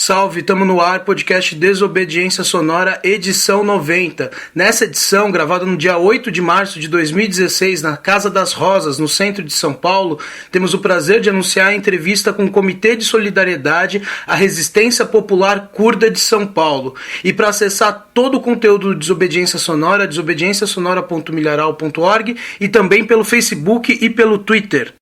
Salve, tamo no ar, podcast Desobediência Sonora, edição 90. Nessa edição, gravada no dia 8 de março de 2016, na Casa das Rosas, no centro de São Paulo, temos o prazer de anunciar a entrevista com o Comitê de Solidariedade à Resistência Popular Curda de São Paulo. E para acessar todo o conteúdo do Desobediência Sonora, desobedienciasonora.milharal.org e também pelo Facebook e pelo Twitter.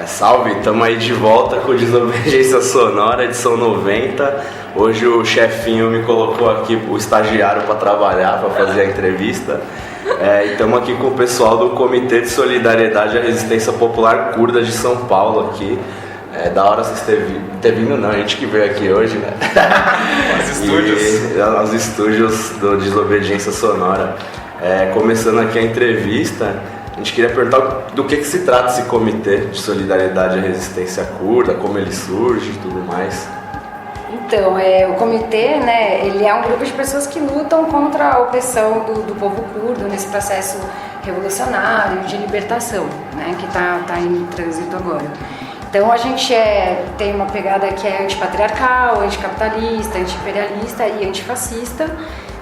Salve, estamos aí de volta com Desobediência Sonora, edição 90. Hoje o chefinho me colocou aqui, o estagiário, para trabalhar, para fazer a entrevista. E estamos aqui com o pessoal do Comitê de Solidariedade à Resistência Popular Curda de São Paulo aqui. Da hora vocês terem vindo, não, a gente que veio aqui hoje, né? Os estúdios do Desobediência Sonora. Começando aqui a entrevista, a gente queria perguntar do que se trata esse Comitê de Solidariedade à Resistência Curda, como ele surge e tudo mais. Então, o comitê, né, ele é um grupo de pessoas que lutam contra a opressão do povo curdo nesse processo revolucionário de libertação, né, que está em trânsito agora. Então a gente tem uma pegada que é antipatriarcal, anticapitalista, antiimperialista e antifascista.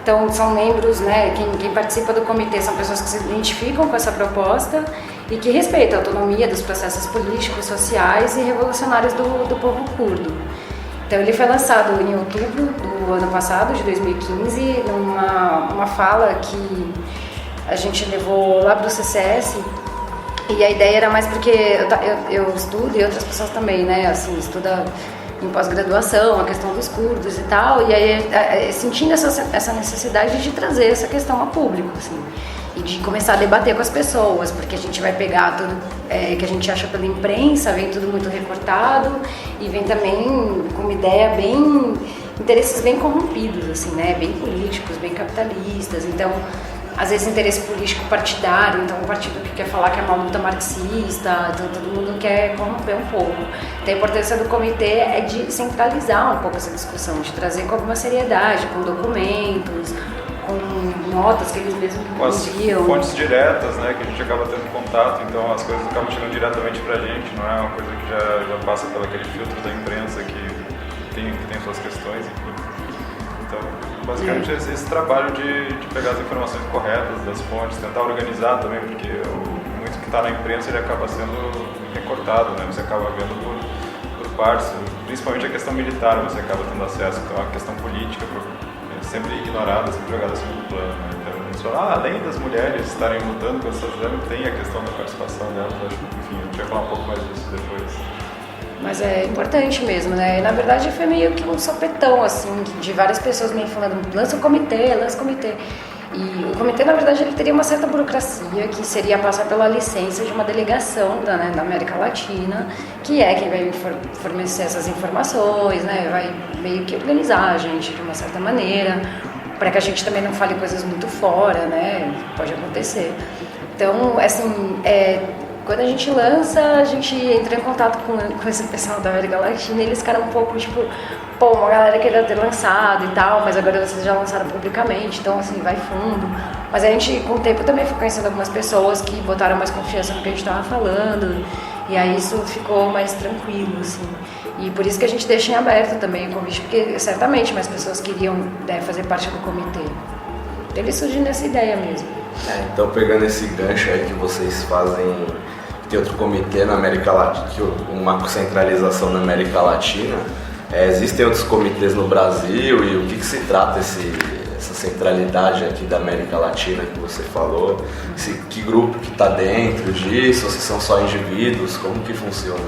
Então são membros, né, quem participa do comitê são pessoas que se identificam com essa proposta e que respeitam a autonomia dos processos políticos, sociais e revolucionários do povo curdo. Então ele foi lançado em outubro do ano passado, de 2015, numa fala que a gente levou lá para o CCS. E a ideia era mais porque eu estudo e outras pessoas também, né, assim, estuda em pós-graduação a questão dos curdos e tal, e aí sentindo essa necessidade de trazer essa questão a público, assim, e de começar a debater com as pessoas, porque a gente vai pegar tudo que a gente acha pela imprensa, vem tudo muito recortado e vem também com uma ideia interesses bem corrompidos, assim, né, bem políticos, bem capitalistas, então às vezes interesse político partidário, então um partido que quer falar que é uma luta marxista, então todo mundo quer corromper um pouco. Então a importância do comitê é de centralizar um pouco essa discussão, de trazer com alguma seriedade, com documentos, com notas que eles mesmos enviam. Com as fontes diretas, né, que a gente acaba tendo contato, então as coisas acabam chegando diretamente pra gente, não é uma coisa que já passa pelo aquele filtro da imprensa que tem suas questões, enfim. Então, basicamente esse trabalho de pegar as informações corretas das fontes, tentar organizar também, porque muito que está na imprensa ele acaba sendo recortado, né? Você acaba vendo por partes, principalmente a questão militar você acaba tendo acesso, então a questão política é sempre ignorada, sempre jogada assim no plano, né? Então, eles falam, além das mulheres estarem lutando com essas armas, tem a questão da participação delas, acho que, enfim, a gente vai falar um pouco mais disso depois. Mas é importante mesmo, né? E, na verdade foi meio que um sopetão, assim, de várias pessoas me falando, lança o comitê, lança o comitê. E o comitê, na verdade, ele teria uma certa burocracia, que seria passar pela licença de uma delegação da América Latina, que é quem vai fornecer essas informações, né? Vai meio que organizar a gente de uma certa maneira, para que a gente também não fale coisas muito fora, né? Pode acontecer. Então, assim, quando a gente lança, a gente entra em contato com esse pessoal da América Latina e eles ficaram um pouco tipo, uma galera queria ter lançado e tal, mas agora vocês já lançaram publicamente, então assim, vai fundo. Mas a gente, com o tempo, também foi conhecendo algumas pessoas que botaram mais confiança no que a gente estava falando, e aí isso ficou mais tranquilo, assim. E por isso que a gente deixa em aberto também o convite, porque certamente mais pessoas queriam fazer parte do comitê. Então ele surgiu nessa ideia mesmo. Então, pegando esse gancho aí que vocês fazem, tem outro comitê na América Latina, uma centralização na América Latina, existem outros comitês no Brasil e o que se trata essa centralidade aqui da América Latina que você falou? Que grupo que está dentro disso? Se são só indivíduos? Como que funciona?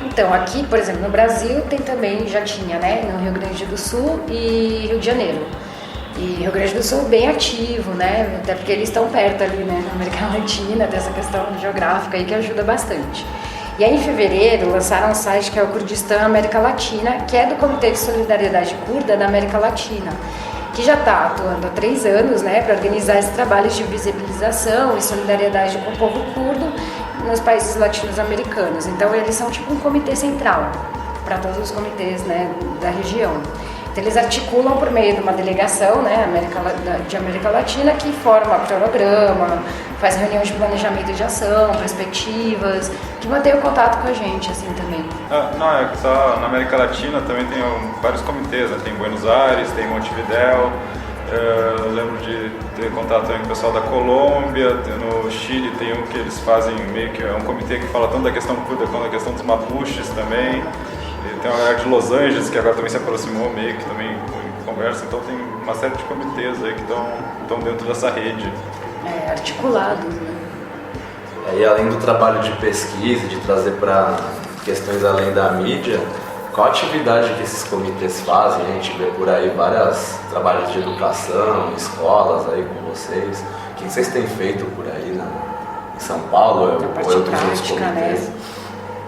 Então, aqui, por exemplo, no Brasil tem também, já tinha, né, no Rio Grande do Sul e Rio de Janeiro. E Rio Grande do Sul bem ativo, né? Até porque eles estão perto ali, né? Na América Latina, dessa questão geográfica aí que ajuda bastante. E aí em fevereiro lançaram um site que é o Kurdistão América Latina, que é do Comitê de Solidariedade Curda da América Latina, que já está atuando há 3 anos, né? Para organizar esses trabalhos de visibilização e solidariedade com o povo curdo nos países latino-americanos. Então eles são tipo um comitê central para todos os comitês, né, da região. Então, eles articulam por meio de uma delegação, né, de América Latina, que forma cronograma, faz reuniões de planejamento de ação, perspectivas, que mantém o contato com a gente, assim, também. Não, que só na América Latina também tem vários comitês, né? Tem Buenos Aires, tem Montevidéu, eu lembro de ter contato com o pessoal da Colômbia, no Chile tem um que eles fazem meio que, é um comitê que fala tanto da questão curda quanto da questão dos mapuches também. Tem uma galera de Los Angeles que agora também se aproximou meio que também conversa, então tem uma série de comitês aí que estão dentro dessa rede. Articulados, né? E além do trabalho de pesquisa, de trazer para questões além da mídia, qual a atividade que esses comitês fazem? A gente vê por aí vários trabalhos de educação, escolas aí com vocês. O que vocês têm feito por aí em São Paulo ou outros comitês?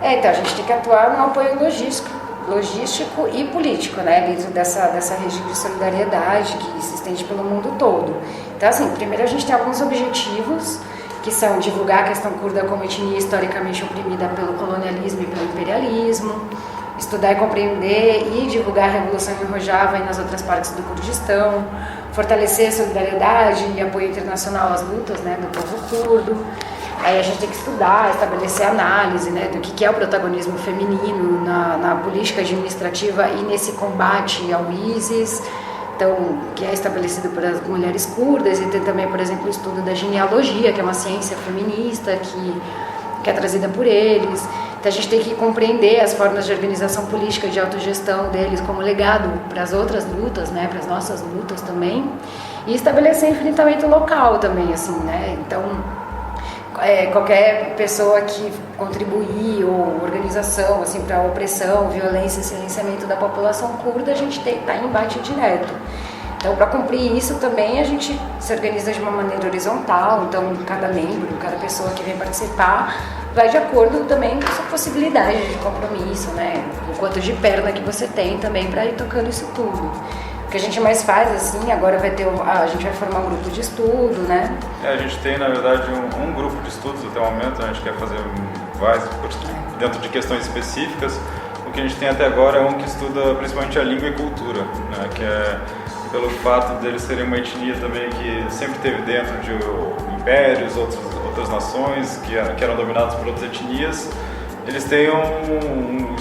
Né? Então a gente tem que atuar no apoio logístico e político, né, dentro dessa rede de solidariedade que se estende pelo mundo todo. Então, assim, primeiro a gente tem alguns objetivos, que são divulgar a questão curda como etnia historicamente oprimida pelo colonialismo e pelo imperialismo, estudar e compreender e divulgar a Revolução em Rojava e nas outras partes do Kurdistão, fortalecer a solidariedade e apoio internacional às lutas, né, do povo curdo. Aí a gente tem que estudar, estabelecer análise, né, do que é o protagonismo feminino na política administrativa e nesse combate ao ISIS, então, que é estabelecido por as mulheres curdas, e tem também, por exemplo, o estudo da genealogia, que é uma ciência feminista que é trazida por eles. Então a gente tem que compreender as formas de organização política, de autogestão deles como legado para as outras lutas, né, para as nossas lutas também, e estabelecer enfrentamento local também, assim, né, então qualquer pessoa que contribuir ou organização assim, para a opressão, violência e silenciamento da população curda, a gente tem que estar em embate direto. Então, para cumprir isso também, a gente se organiza de uma maneira horizontal, então cada membro, cada pessoa que vem participar vai de acordo também com a sua possibilidade de compromisso, né? O quanto de perna que você tem também para ir tocando isso tudo. O que a gente mais faz, assim, agora a gente vai formar um grupo de estudo, né? A gente tem, na verdade, um grupo de estudos até o momento, a gente quer fazer vários dentro de questões específicas. O que a gente tem até agora é um que estuda principalmente a língua e cultura, né? Que é pelo fato deles serem uma etnia também que sempre teve dentro de impérios, outras nações que eram dominadas por outras etnias. Eles têm um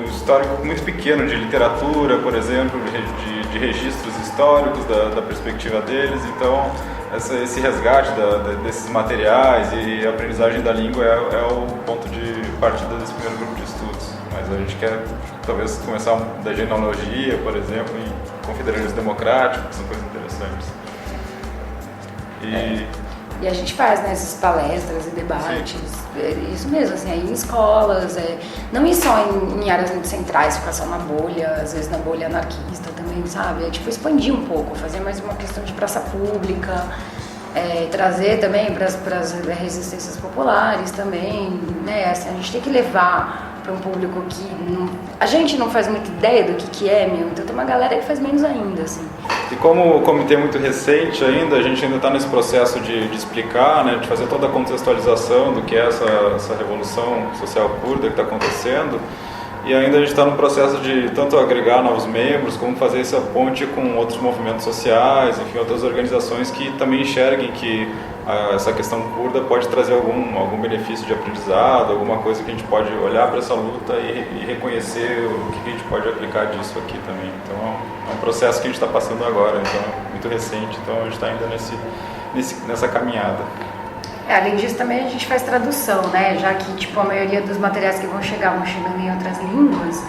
histórico muito pequeno de literatura, por exemplo, de registros históricos da perspectiva deles. Então, esse resgate desses materiais e a aprendizagem da língua é o ponto de partida desse primeiro grupo de estudos. Mas a gente quer, talvez, começar da genealogia, por exemplo, em confederalismo democrático, que são coisas interessantes. E a gente faz, né, essas palestras e debates, isso mesmo, assim, aí em escolas, não ir só em áreas muito centrais, ficar só na bolha, às vezes na bolha anarquista também, sabe? É tipo expandir um pouco, fazer mais uma questão de praça pública, trazer também para as resistências populares também, né? Assim, a gente tem que levar para um público que a gente não faz muita ideia do que é, então tem uma galera que faz menos ainda, assim. E como o comitê é muito recente ainda, a gente ainda está nesse processo de explicar, né, de fazer toda a contextualização do que é essa revolução social curda que está acontecendo, e ainda a gente está no processo de tanto agregar novos membros, como fazer essa ponte com outros movimentos sociais, enfim, outras organizações que também enxerguem que essa questão curda pode trazer algum benefício de aprendizado, alguma coisa que a gente pode olhar para essa luta e reconhecer o que a gente pode aplicar disso aqui também. Então é um processo que a gente está passando agora, então é muito recente, então a gente está ainda nessa caminhada. Além disso também a gente faz tradução, né? Já que tipo, a maioria dos materiais que vão chegando em outras línguas,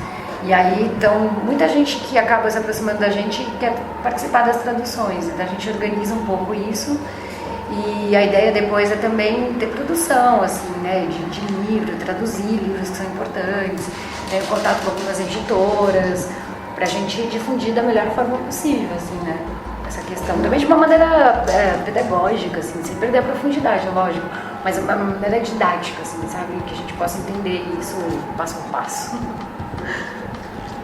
e aí então muita gente que acaba se aproximando da gente quer participar das traduções, então a gente organiza um pouco isso. E a ideia depois é também ter produção, assim, né, de livro, traduzir livros que são importantes, ter contato com algumas editoras, pra gente difundir da melhor forma possível, assim, né, essa questão. Também de uma maneira pedagógica, assim, sem perder a profundidade, lógico, mas uma maneira didática, assim, sabe, que a gente possa entender isso passo a passo.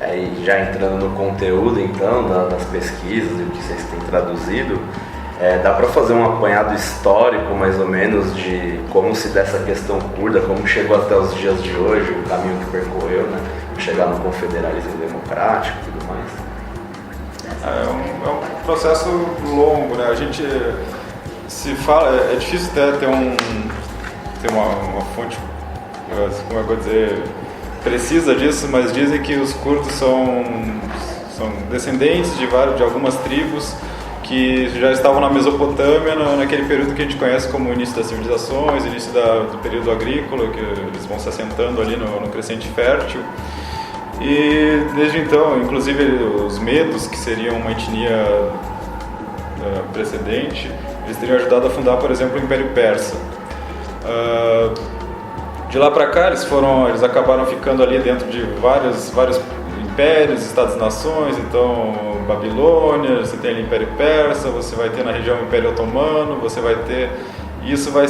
E já entrando no conteúdo, então, das pesquisas e o que vocês têm traduzido, dá para fazer um apanhado histórico, mais ou menos, de como se dá essa questão curda, como chegou até os dias de hoje, o caminho que percorreu, né? Chegar no confederalismo democrático e tudo mais? É um processo longo, né? A gente se fala, é difícil até ter uma fonte, como eu vou dizer, precisa disso, mas dizem que os curdos são descendentes de algumas tribos que já estavam na Mesopotâmia naquele período que a gente conhece como início das civilizações, início do período agrícola, que eles vão se assentando ali no crescente fértil. E desde então, inclusive os medos, que seriam uma etnia precedente, eles teriam ajudado a fundar, por exemplo, o Império Persa. De lá para cá eles acabaram ficando ali dentro de vários impérios, estados-nações. Então Babilônia, você tem ali o Império Persa, você vai ter na região o Império Otomano, você vai ter... Isso vai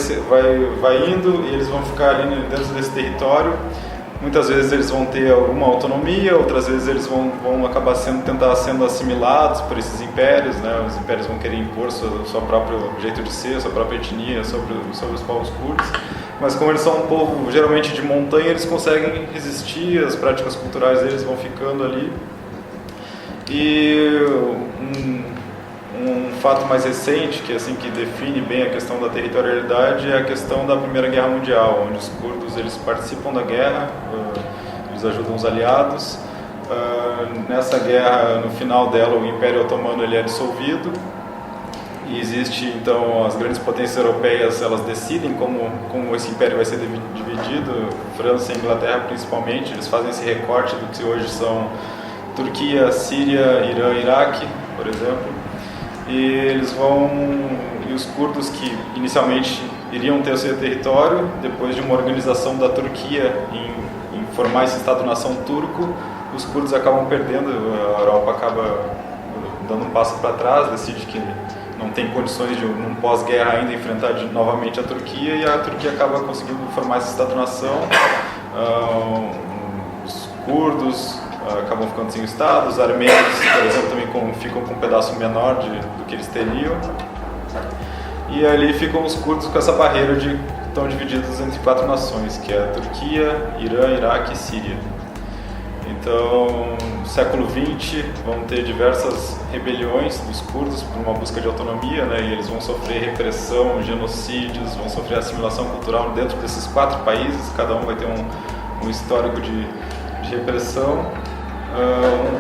indo e eles vão ficar ali dentro desse território. Muitas vezes eles vão ter alguma autonomia, outras vezes eles vão acabar tentar sendo assimilados por esses impérios, né? Os impérios vão querer impor seu próprio jeito de ser, sua própria etnia sobre os povos curdos. Mas como eles são um povo geralmente de montanha, eles conseguem resistir, as práticas culturais deles vão ficando ali. E um fato mais recente, que define bem a questão da territorialidade, é a questão da Primeira Guerra Mundial, onde os curdos eles participam da guerra, eles ajudam os aliados. Nessa guerra, no final dela, o Império Otomano ele é dissolvido e existe então as grandes potências europeias, elas decidem como esse império vai ser dividido. França e Inglaterra principalmente, eles fazem esse recorte do que hoje são Turquia, Síria, Irã, Iraque, por exemplo. E os curdos que inicialmente iriam ter o seu território, depois de uma organização da Turquia em formar esse Estado-nação turco, os curdos acabam perdendo, a Europa acaba dando um passo para trás, decide que não tem condições de, num pós-guerra ainda, enfrentar novamente a Turquia, e a Turquia acaba conseguindo formar esse Estado-nação. Os curdos acabam ficando sem o Estado, os armênios, por exemplo, também ficam com um pedaço menor do que eles teriam, e ali ficam os curdos com essa barreira de estão divididos entre 4 nações, que é a Turquia, Irã, Iraque e Síria. Então, no século XX, vão ter diversas rebeliões dos curdos por uma busca de autonomia, né? E eles vão sofrer repressão, genocídios, vão sofrer assimilação cultural dentro desses 4 países, cada um vai ter um histórico de repressão.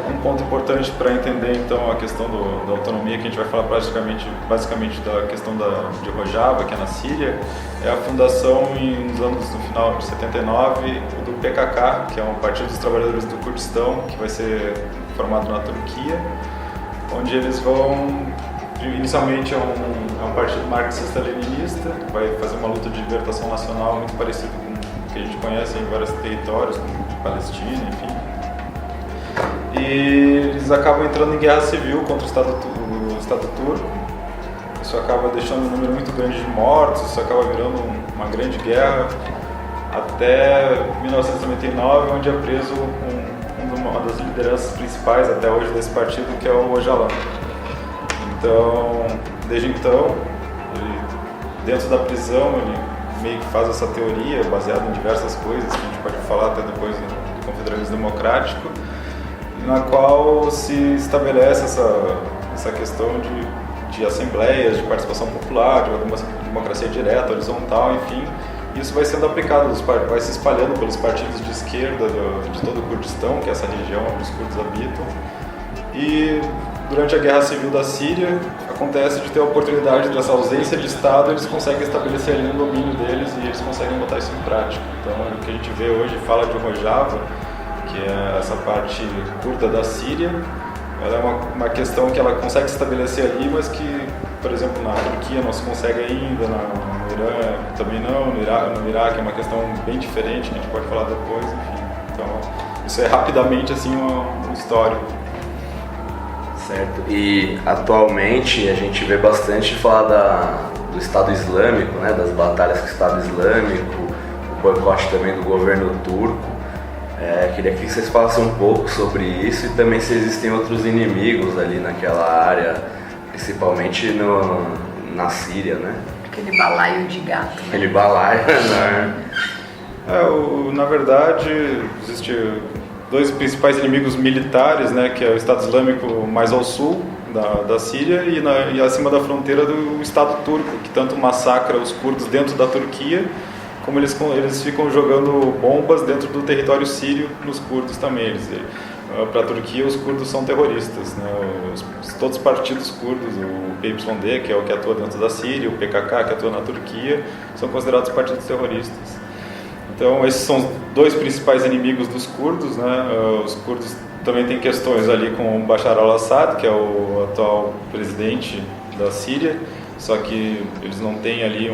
Um ponto importante para entender então a questão da autonomia, que a gente vai falar basicamente da questão de Rojava, que é na Síria, é a fundação no final de 79 do PKK, que é um Partido dos Trabalhadores do Kurdistão, que vai ser formado na Turquia, onde eles inicialmente é um partido marxista-leninista, vai fazer uma luta de libertação nacional muito parecida com o que a gente conhece em vários territórios, como Palestina, enfim. E eles acabam entrando em guerra civil contra o Estado turco. Isso acaba deixando um número muito grande de mortos, isso acaba virando uma grande guerra, até 1999, onde é preso uma das lideranças principais até hoje desse partido, que é o Öcalan. Então, desde então, dentro da prisão, ele meio que faz essa teoria, baseada em diversas coisas, que a gente pode falar até depois do confederalismo democrático, na qual se estabelece essa questão de assembleias, de participação popular, de uma democracia direta, horizontal, enfim. Isso vai sendo aplicado, vai se espalhando pelos partidos de esquerda de todo o Kurdistão, que é essa região onde os curdos habitam. E durante a Guerra Civil da Síria, acontece de ter a oportunidade dessa ausência de Estado, eles conseguem estabelecer ali um domínio deles e eles conseguem botar isso em prática. Então, o que a gente vê hoje, fala de Rojava, que é essa parte curda da Síria, ela é uma questão que ela consegue se estabelecer ali, mas que, por exemplo, na Turquia não se consegue ainda, no Irã também não, no Iraque é uma questão bem diferente, que a gente pode falar depois, enfim. Então, isso é rapidamente assim um histórico. Certo, e atualmente a gente vê bastante falar do Estado Islâmico, né, das batalhas com o Estado Islâmico, o boicote também do governo turco. Queria que vocês falassem um pouco sobre isso e também se existem outros inimigos ali naquela área, principalmente na Síria, né? Aquele balaio de gato. Aquele balaio, né? Na verdade, existem 2 principais inimigos militares, né, que é o Estado Islâmico mais ao sul da Síria e acima da fronteira do Estado turco, que tanto massacra os curdos dentro da Turquia, como eles ficam jogando bombas dentro do território sírio nos curdos também. Para a Turquia, os curdos são terroristas, né? Todos os partidos curdos, o PYD, que é o que atua dentro da Síria, o PKK, que atua na Turquia, são considerados partidos terroristas. Então, esses são os 2 principais inimigos dos curdos, né? Os curdos também têm questões ali com o Bashar al-Assad, que é o atual presidente da Síria, só que eles não têm ali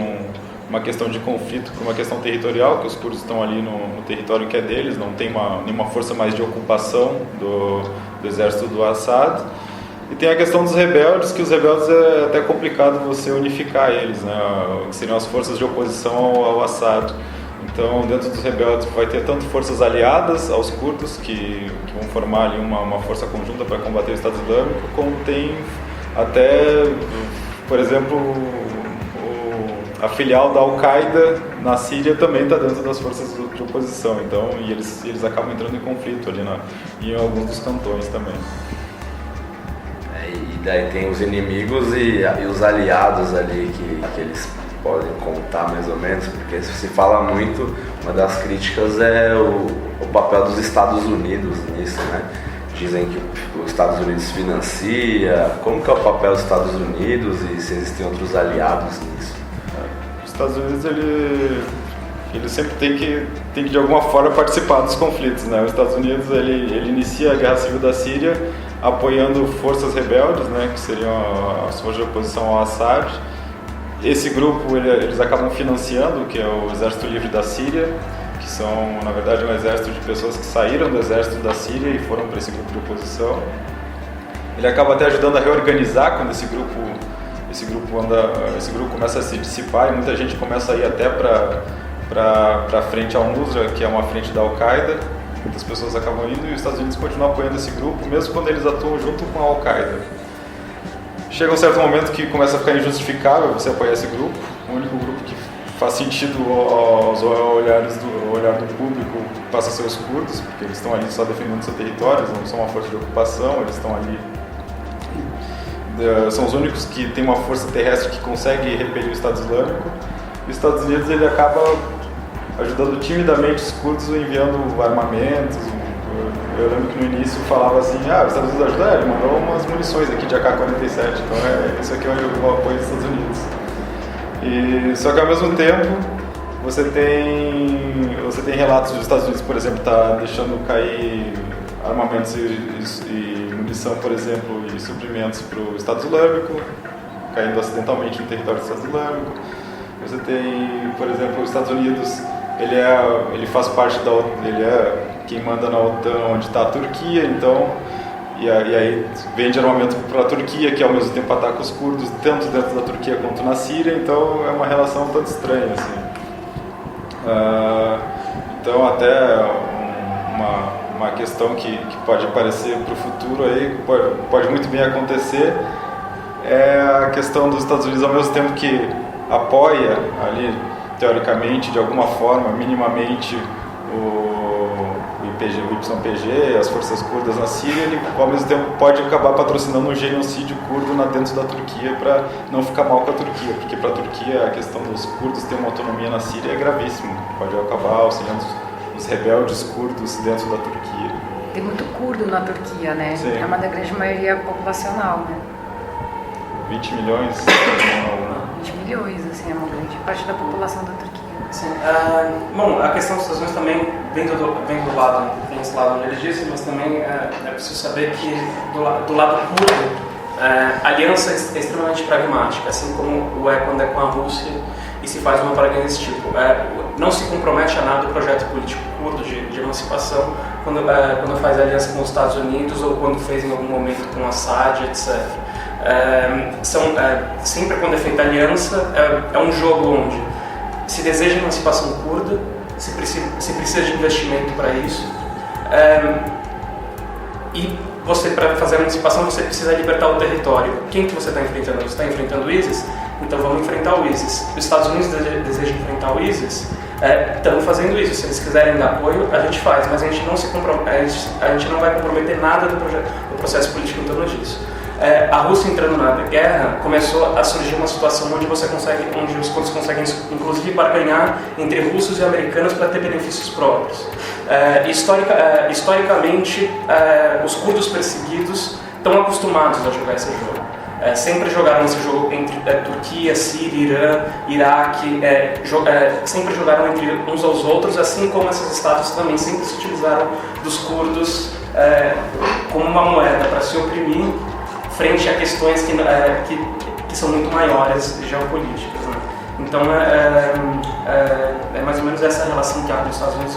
uma questão de conflito, por uma questão territorial, que os curdos estão ali no território que é deles, não tem nenhuma força mais de ocupação do exército do Assad. E tem a questão dos rebeldes, que os rebeldes é até complicado você unificar eles, né? Que seriam as forças de oposição ao Assad. Então, dentro dos rebeldes vai ter tanto forças aliadas aos curdos, que vão formar ali uma força conjunta para combater o Estado Islâmico, como tem até, por exemplo, a filial da Al-Qaeda na Síria também está dentro das forças de oposição, então, e eles acabam entrando em conflito ali em alguns dos cantões também. E daí tem os inimigos e os aliados ali que eles podem contar mais ou menos, porque se fala muito, uma das críticas é o papel dos Estados Unidos nisso, né? Dizem que os Estados Unidos financia, como que é o papel dos Estados Unidos e se existem outros aliados nisso? Os Estados Unidos, ele sempre tem que de alguma forma participar dos conflitos, né? Os Estados Unidos, ele inicia a Guerra Civil da Síria apoiando forças rebeldes, né? Que seriam as forças de oposição ao Assad. Esse grupo, eles acabam financiando, que é o Exército Livre da Síria, que são, na verdade, um exército de pessoas que saíram do exército da Síria e foram para esse grupo de oposição. Ele acaba até ajudando a reorganizar quando esse grupo começa a se dissipar e muita gente começa a ir até para a frente Al-Nusra, que é uma frente da Al-Qaeda. Muitas pessoas acabam indo e os Estados Unidos continuam apoiando esse grupo, mesmo quando eles atuam junto com a Al-Qaeda. Chega um certo momento que começa a ficar injustificável você apoiar esse grupo. O único grupo que faz sentido aos olhares do público passa a ser os curdos, porque eles estão ali só defendendo seu território, eles não são uma força de ocupação, eles estão ali. São os únicos que têm uma força terrestre que consegue repelir o Estado Islâmico. E os Estados Unidos ele acaba ajudando timidamente os curdos enviando armamentos. Eu lembro que no início falava assim, os Estados Unidos ajudam, ele mandou umas munições aqui de AK-47, então isso aqui é o apoio dos Estados Unidos. Só que ao mesmo tempo você tem relatos dos Estados Unidos, por exemplo, tá deixando cair armamentos e munição, por exemplo, e suprimentos para o Estado Islâmico, caindo acidentalmente no território do Estado Islâmico. Você tem, por exemplo, os Estados Unidos, ele faz parte da OTAN, ele é quem manda na OTAN onde está a Turquia, então, e aí vende armamento para a Turquia, que ao mesmo tempo ataca os curdos, tanto dentro da Turquia quanto na Síria, então é uma relação tanto estranha, assim. Então até uma questão que pode aparecer para o futuro aí, pode muito bem acontecer, é a questão dos Estados Unidos, ao mesmo tempo que apoia ali, teoricamente, de alguma forma, minimamente, o YPG, as forças curdas na Síria, ele ao mesmo tempo pode acabar patrocinando um genocídio curdo dentro da Turquia para não ficar mal com a Turquia, porque para a Turquia a questão dos curdos ter uma autonomia na Síria é gravíssima, pode acabar auxiliando os rebeldes curdos dentro da Turquia. Tem muito curdo na Turquia, né? Sim. É uma da grande maioria populacional, né? 20 milhões? 20 milhões, assim, é uma grande parte da população da Turquia. Sim. Bom, a questão dos Estados Unidos também vem do lado, tem esse lado religioso, mas também é preciso saber que do lado curdo, a aliança é extremamente pragmática, assim como é quando é com a Rússia e se faz uma propaganda desse tipo. Não se compromete a nada o projeto político curdo de emancipação quando faz aliança com os Estados Unidos ou quando fez em algum momento com Assad, etc. Sempre quando é feita aliança, é um jogo onde se deseja emancipação curda, se precisa de investimento para isso, e você, para fazer a emancipação, você precisa libertar o território. Quem que você está enfrentando? Você está enfrentando o ISIS? Então vamos enfrentar o ISIS. Os Estados Unidos desejam enfrentar o ISIS? Estamos fazendo isso. Se eles quiserem dar apoio, a gente faz, mas a gente não vai comprometer nada do processo político em torno disso. A Rússia entrando na guerra, começou a surgir uma situação onde os curdos conseguem inclusive barganhar entre russos e americanos para ter benefícios próprios. Historicamente, os curdos perseguidos estão acostumados a jogar esse jogo. Sempre jogaram esse jogo entre Turquia, Síria, Irã, Iraque, sempre jogaram entre uns aos outros, assim como esses estados também sempre se utilizaram dos curdos como uma moeda para se oprimir frente a questões que são muito maiores geopolíticas, né? Então é mais ou menos essa relação que há nos Estados Unidos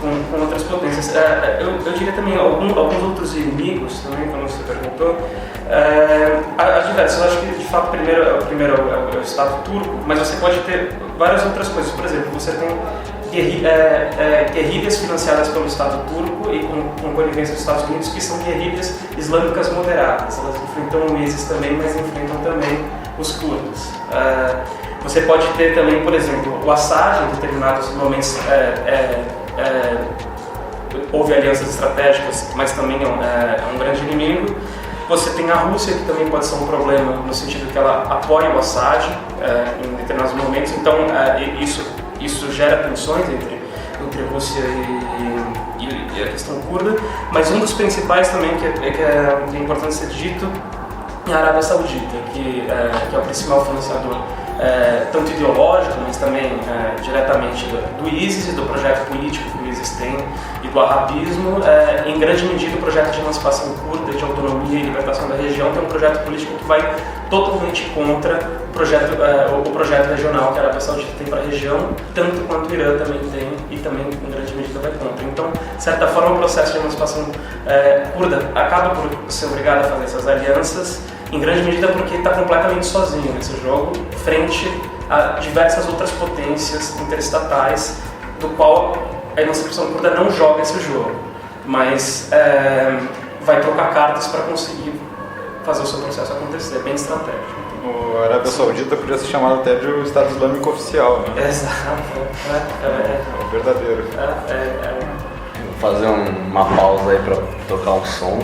com outras potências. Eu diria também alguns outros inimigos, também, como você perguntou, há diversos. Eu acho que, de fato, primeiro é o Estado turco, mas você pode ter várias outras coisas. Por exemplo, você tem guerrilhas financiadas pelo Estado turco e com conivência dos Estados Unidos, que são guerrilhas islâmicas moderadas. Elas enfrentam o ISIS também, mas enfrentam também os curdos. Você pode ter também, por exemplo, o Assad, em determinados momentos houve alianças estratégicas, mas também é um grande inimigo. Você tem a Rússia, que também pode ser um problema, no sentido que ela apoia o Assad em determinados momentos. Então, isso gera tensões entre Rússia e a questão curda. Mas um dos principais também, que é importante ser dito, é a Arábia Saudita, que é o principal financiador tanto ideológico, mas também diretamente do ISIS e do projeto político que o ISIS tem e do wahhabismo. Em grande medida, o projeto de emancipação curda, de autonomia e libertação da região, tem um projeto político que vai totalmente contra o projeto regional que a Arábia Saudita tem para a região, tanto quanto o Irã também tem e também, em grande medida, vai contra. Então, de certa forma, o processo de emancipação curda acaba por ser obrigado a fazer essas alianças, em grande medida porque está completamente sozinho nesse jogo, frente a diversas outras potências interestatais, do qual a emancipação curda não joga esse jogo, mas vai trocar cartas para conseguir fazer o seu processo acontecer, bem estratégico. A Arábia Saudita podia ser chamada até de o Estado Islâmico oficial, né? Exato, O verdadeiro. Vou fazer uma pausa aí para tocar um som.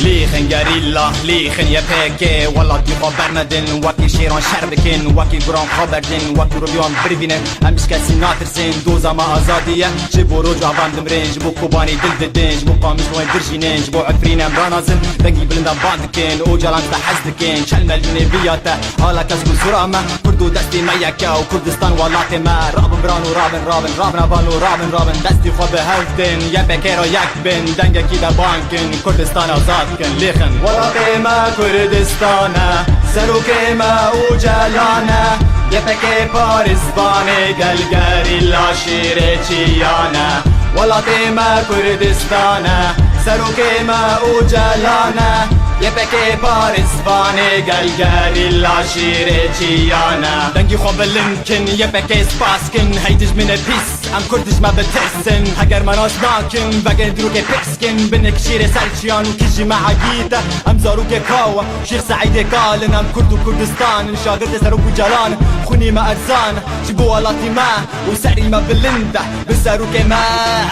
ليخن جاريلا ليخن يا باكي والله ديقا برمدن وكي شيران شربكن وكي قران خبردن وكي روبيان بريفينن همش كسي ناترسن دوزا ما ازادية جبو رجع باندمرين جبو كوباني دل ددن جبو قامش وين درجينين جبو عفرين برانازن بنجي بلندان باندكن او جالان تحزدكن كلمة الجنبيات هالا كسبو سرامة كردو دستي ميكا وكردستان والاتي ما رابن برانو رابن بانو رابن دستي خواب هفدن يا باكيرا يكبن دنگا كيدا بانكن كردستان ازاد ليخن ولا قيمة كردستانا سرو قيمة وجلانا يبكي بارزباني قلقاري لا شيريتيانا ولا قيمة كردستانا سرو قيمة وجلانا يبكي بارزباني قلقاري لا شيريتيانا دنگي خواب لنكن يبكي سباسكن هيدج من البيس ام كردش ما بتحسن هجر مناس ناكن بقى دروك بيكسكن بنك شير سالشيان وكيجي مع جيتا ام زاروك كاوا شير سعيد قالن ام كرد وكردستان شاقرت سروك وجلان خوني ما ارزان جبوا لاتيما وسعري ما بلنده بسروك ما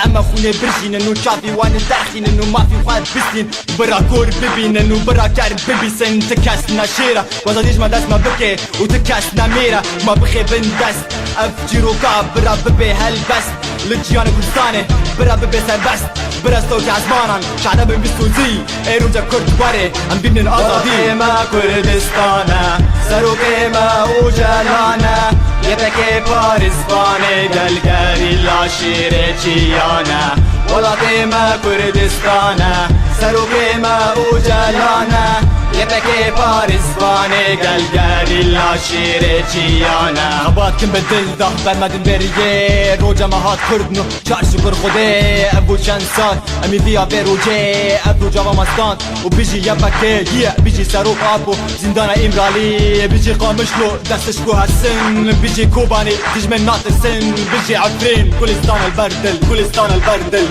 اما خوني برجين انو شافي وان الداخين انو ما في خواد بسين برا كور ببين انو برا كارب ببسن تكاسنا شيرة وزاديش ما دست ما بكي وتكاسنا ميرة ما بخي بندست افجرو كاب برا ببي هالبست لجيان كردستاني برا ببي سربست برا ستوكي عزمانان شعدا بمبستوزي ايروجا كرد واري ام بيبن الازادي قيمة كردستانا سرو قيمة وجلانا يبكي بارزباني قلقاري لا شيريتيانا ولا قيمة كردستانا سرو قيمة وجلانا يبكي بارزباني قلقاري لا شيريتيانا خبات كم بدل ده برمدن بريه روجا مهات كردنو چارشو برخوده ابو شنسان امی بیا بروجه ابو جاوا مستان و بيجي يبكي بيجي سروق ابو زندان امرالي بيجي قامشلو دستش كو هالسن بيجي كوباني تجمن ناطسن بيجي عفرين كلستان البردل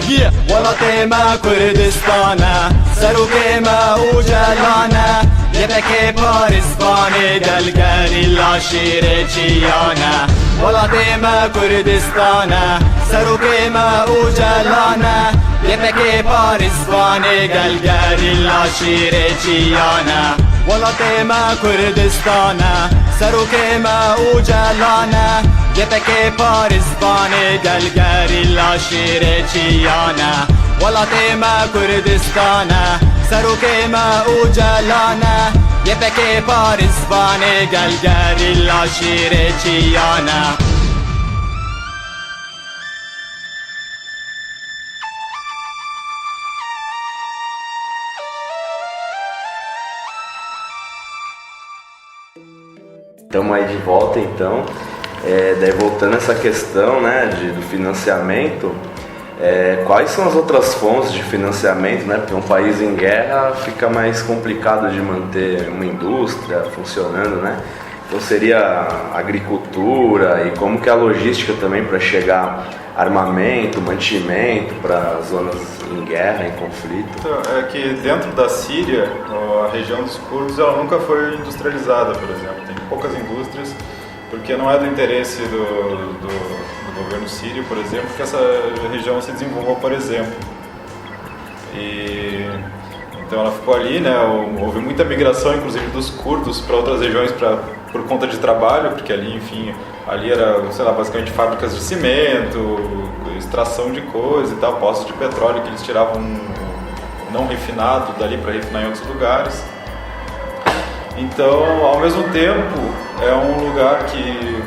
ولا قيمة كردستانا سرو قيمة وجلانا يبكي بارزباني قلقاري لا شيريتيانا ولا قيمة كردستانا سرو قيمة وجلانا يبكي بارزباني قلقاري لا شيريتيانا ولا قيمة كردستانا سرو قيمة وجلانا يبكي بارزباني قلقاري لا شيريتيانا ولا قيمة كردستانا سرو که ما او جلانه یه پکه پارزبانه گلگری لاشیر چیانه Estamos aí de volta então, daí voltando a essa questão, né, do financiamento, quais são as outras fontes de financiamento, né, porque um país em guerra fica mais complicado de manter uma indústria funcionando, né, então seria a agricultura e como que é a logística também para chegar armamento, mantimento para zonas em guerra, em conflito. Então, é que dentro da Síria, a região dos curdos, ela nunca foi industrializada, por exemplo. Tem poucas indústrias, porque não é do interesse do governo sírio, por exemplo, que essa região se desenvolva, por exemplo. E então ela ficou ali, né? Houve muita migração, inclusive, dos curdos para outras regiões por conta de trabalho, porque ali, enfim, ali era, sei lá, basicamente fábricas de cimento, extração de coisa e tal, poços de petróleo que eles tiravam não refinado dali para refinar em outros lugares. Então, ao mesmo tempo, é um lugar que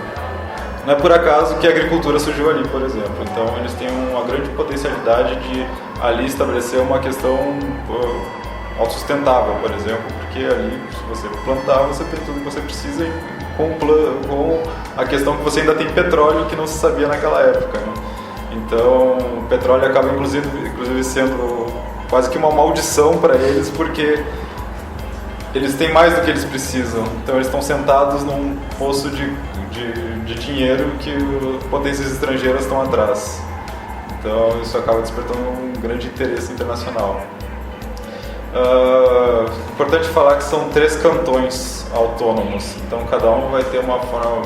não é por acaso que a agricultura surgiu ali, por exemplo. Então, eles têm uma grande potencialidade de ali estabelecer uma questão autossustentável, por exemplo, porque ali, se você plantar, você tem tudo que você precisa com a questão que você ainda tem petróleo que não se sabia naquela época, né? Então, o petróleo acaba inclusive sendo quase que uma maldição para eles, porque eles têm mais do que eles precisam. Então, eles estão sentados num poço de dinheiro que potências estrangeiras estão atrás. Então, isso acaba despertando um grande interesse internacional. Importante falar que são 3 cantões autônomos, então cada um vai ter uma forma,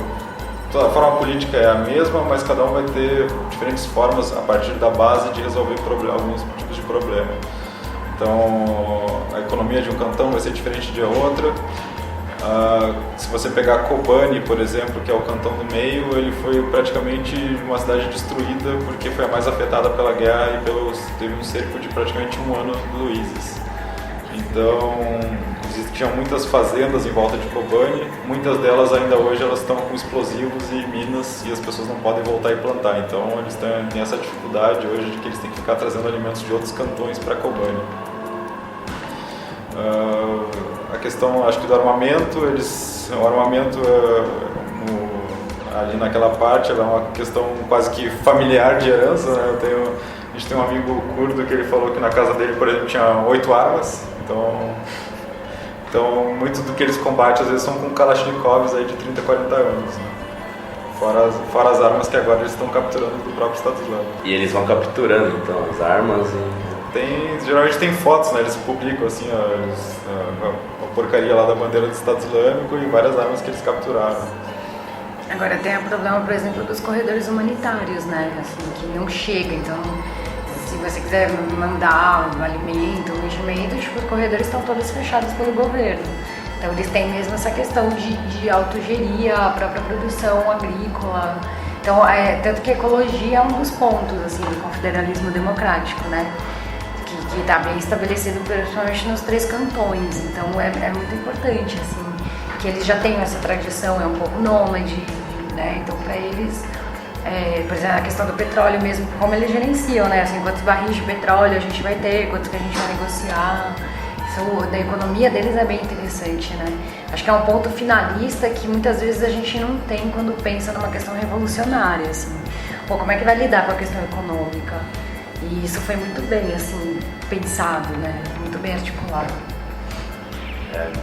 a forma política é a mesma, mas cada um vai ter diferentes formas a partir da base de resolver alguns tipos de problema. Então a economia de um cantão vai ser diferente de outra. Se você pegar Kobani, por exemplo, que é o cantão do meio, ele foi praticamente uma cidade destruída porque foi a mais afetada pela guerra e teve um cerco de praticamente 1 ano do ISIS. Então, existiam muitas fazendas em volta de Kobani, muitas delas ainda hoje elas estão com explosivos e minas e as pessoas não podem voltar e plantar. Então, eles têm essa dificuldade hoje de que eles têm que ficar trazendo alimentos de outros cantões para Kobani. A questão, acho que do armamento, o armamento ali naquela parte ela é uma questão quase que familiar de herança, né? A gente tem um amigo curdo que ele falou que na casa dele, por exemplo, tinha 8 armas. Então muito do que eles combatem às vezes são com Kalashnikovs aí de 30, 40 anos, né? Fora as armas que agora eles estão capturando do próprio Estado Islâmico. E eles vão capturando então as armas geralmente tem fotos, né? Eles publicam assim a porcaria lá da bandeira do Estado Islâmico e várias armas que eles capturaram. Agora tem o problema, por exemplo, dos corredores humanitários, né? Assim, que não chega, então se você quiser mandar um alimento, um enchimento, os corredores estão todos fechados pelo governo. Então eles têm mesmo essa questão de autogerir a própria produção agrícola. Então, tanto que a ecologia é um dos pontos assim, do confederalismo democrático, né? Que está bem estabelecido principalmente nos 3 cantões. Então é muito importante assim, que eles já tenham essa tradição, é um pouco nômade, né? Então para eles... por exemplo, a questão do petróleo mesmo, como eles gerenciam, né? Assim, quantos barris de petróleo a gente vai ter, quantos que a gente vai negociar. Isso da economia deles é bem interessante, né? Acho que é um ponto finalista que muitas vezes a gente não tem quando pensa numa questão revolucionária, assim. Pô, como é que vai lidar com a questão econômica? E isso foi muito bem, assim, pensado, né? Muito bem articulado.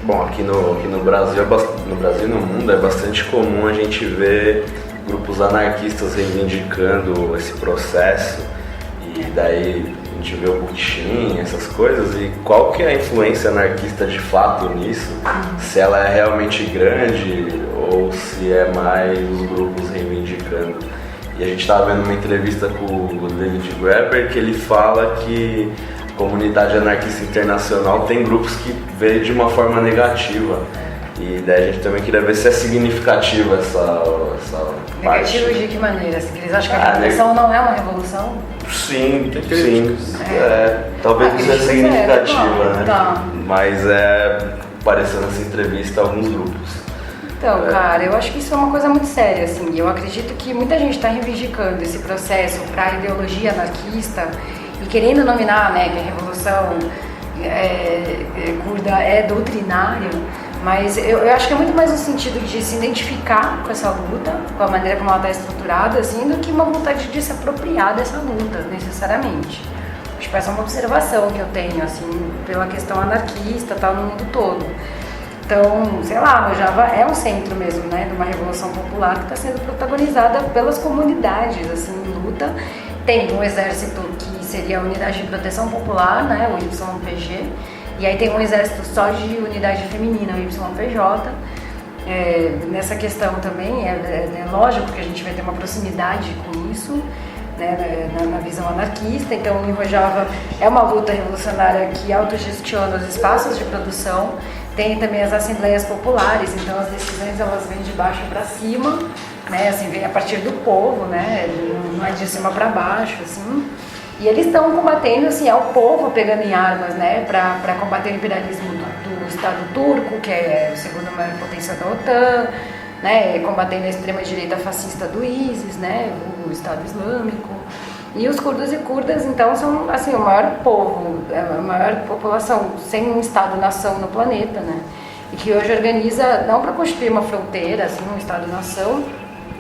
Bom, aqui no Brasil, no Brasil e no mundo é bastante comum a gente ver grupos anarquistas reivindicando esse processo e daí a gente vê o Putin, essas coisas, e qual que é a influência anarquista de fato nisso? Se ela é realmente grande ou se é mais os grupos reivindicando? E a gente estava vendo uma entrevista com o David Graeber que ele fala que a comunidade anarquista internacional tem grupos que veem de uma forma negativa E daí a gente também queria ver se é significativa essa parte. Negativo de que maneira? Assim, eles acham que a revolução não é uma revolução? Sim, sim. Talvez isso é significativa, né? Tá. Mas apareceu nessa entrevista alguns grupos. Então, cara, eu acho que isso é uma coisa muito séria, assim. Eu acredito que muita gente está reivindicando esse processo para a ideologia anarquista e querendo nominar, né, que a revolução curda é doutrinária, mas eu acho que é muito mais no sentido de se identificar com essa luta, com a maneira como ela está estruturada, assim, do que uma vontade de se apropriar dessa luta, necessariamente. Acho que essa é uma observação que eu tenho, assim, pela questão anarquista, tal, no mundo todo. Então, sei lá, Rojava é um centro mesmo, né, de uma revolução popular que está sendo protagonizada pelas comunidades, assim, em luta. Tem um exército que seria a Unidade de Proteção Popular, né, o YPG, e aí tem um exército só de unidade feminina, o YPJ. Nessa questão também é lógico que a gente vai ter uma proximidade com isso, né, na visão anarquista. Então, em Rojava é uma luta revolucionária que autogestiona os espaços de produção. Tem também as assembleias populares, então as decisões elas vêm de baixo para cima, né, assim, vem a partir do povo, né, não é de cima para baixo, assim. E eles estão combatendo, assim, é o povo pegando em armas, né, para combater o imperialismo do Estado turco, que é a segunda maior potência da OTAN, né, combatendo a extrema-direita fascista do ISIS, né, o Estado Islâmico. E os curdos e curdas, então, são, assim, o maior povo, a maior população sem um Estado-nação no planeta, né? E que hoje organiza, não para constituir uma fronteira, assim, um Estado-nação,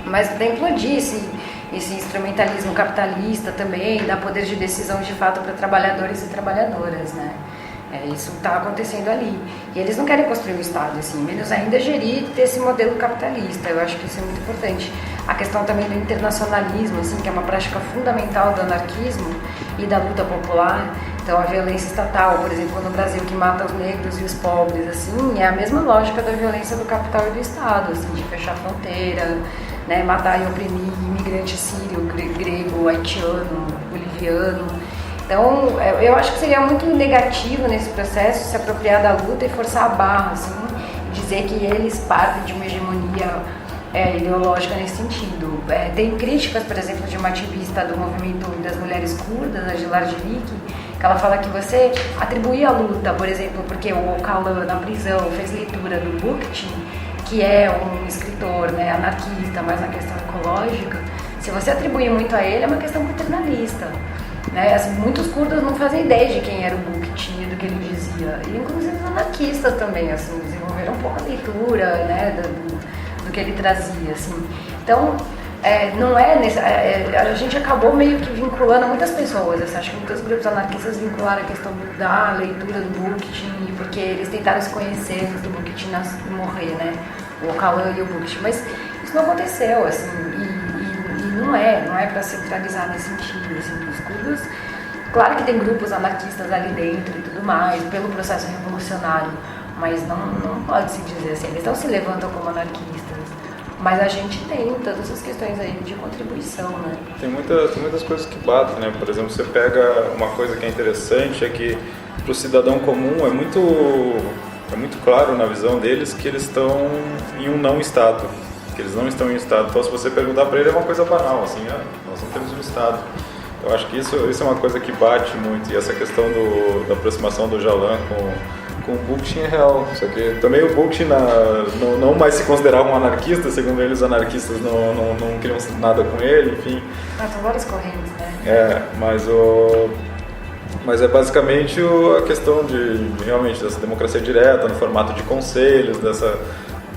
mas para implodir esse instrumentalismo capitalista também, dar poder de decisão de fato para trabalhadores e trabalhadoras, né? Isso está acontecendo ali. E eles não querem construir um Estado, assim, menos ainda gerir esse modelo capitalista. Eu acho que isso é muito importante. A questão também do internacionalismo, assim, que é uma prática fundamental do anarquismo e da luta popular. Então, a violência estatal, por exemplo, no Brasil, que mata os negros e os pobres, assim, é a mesma lógica da violência do capital e do Estado, assim, de fechar a fronteira, né, matar e oprimir imigrante sírio, grego, haitiano, boliviano. Então, eu acho que seria muito negativo nesse processo se apropriar da luta e forçar a barra, assim, dizer que eles partem de uma hegemonia ideológica nesse sentido. Tem críticas, por exemplo, de uma ativista do movimento das mulheres curdas, a Gilar Divik, que ela fala que você atribuir a luta, por exemplo, porque o Öcalan, na prisão, fez leitura do Bookchin, que é um escritor, né, anarquista, mas na questão ecológica, se você atribuir muito a ele, é uma questão paternalista. Né? Assim, muitos curdos não fazem ideia de quem era o Bookchin, do que ele dizia. E inclusive os anarquistas também, assim, desenvolveram um pouco a leitura, né, do que ele trazia, assim. Então, não é a gente acabou meio que vinculando muitas pessoas, assim, acho que muitos grupos anarquistas vincularam a questão da leitura do Bookchin, porque eles tentaram se conhecer antes do Bookchin morrer, né, o Öcalan e o Bookchin, mas isso não aconteceu, assim, e não é para centralizar nesse sentido, assim, os curdos, claro que tem grupos anarquistas ali dentro e tudo mais, pelo processo revolucionário, mas não pode se dizer assim, eles não se levantam como anarquistas, mas a gente tem todas essas questões aí de contribuição, né? Tem muitas coisas que batem, né? Por exemplo, você pega uma coisa que é interessante, é que para o cidadão comum é muito claro na visão deles que eles estão em um não-estado, que eles não estão em estado. Então, se você perguntar para ele, é uma coisa banal, assim, nós não temos um estado. Eu acho que isso é uma coisa que bate muito, e essa questão da aproximação do Jalan com o Bookchin é real. Só que também o Bookchin não mais se considerava um anarquista, segundo eles, os anarquistas não queriam nada com ele, enfim. São várias correntes, né? Mas é basicamente a questão realmente dessa democracia direta, no formato de conselhos,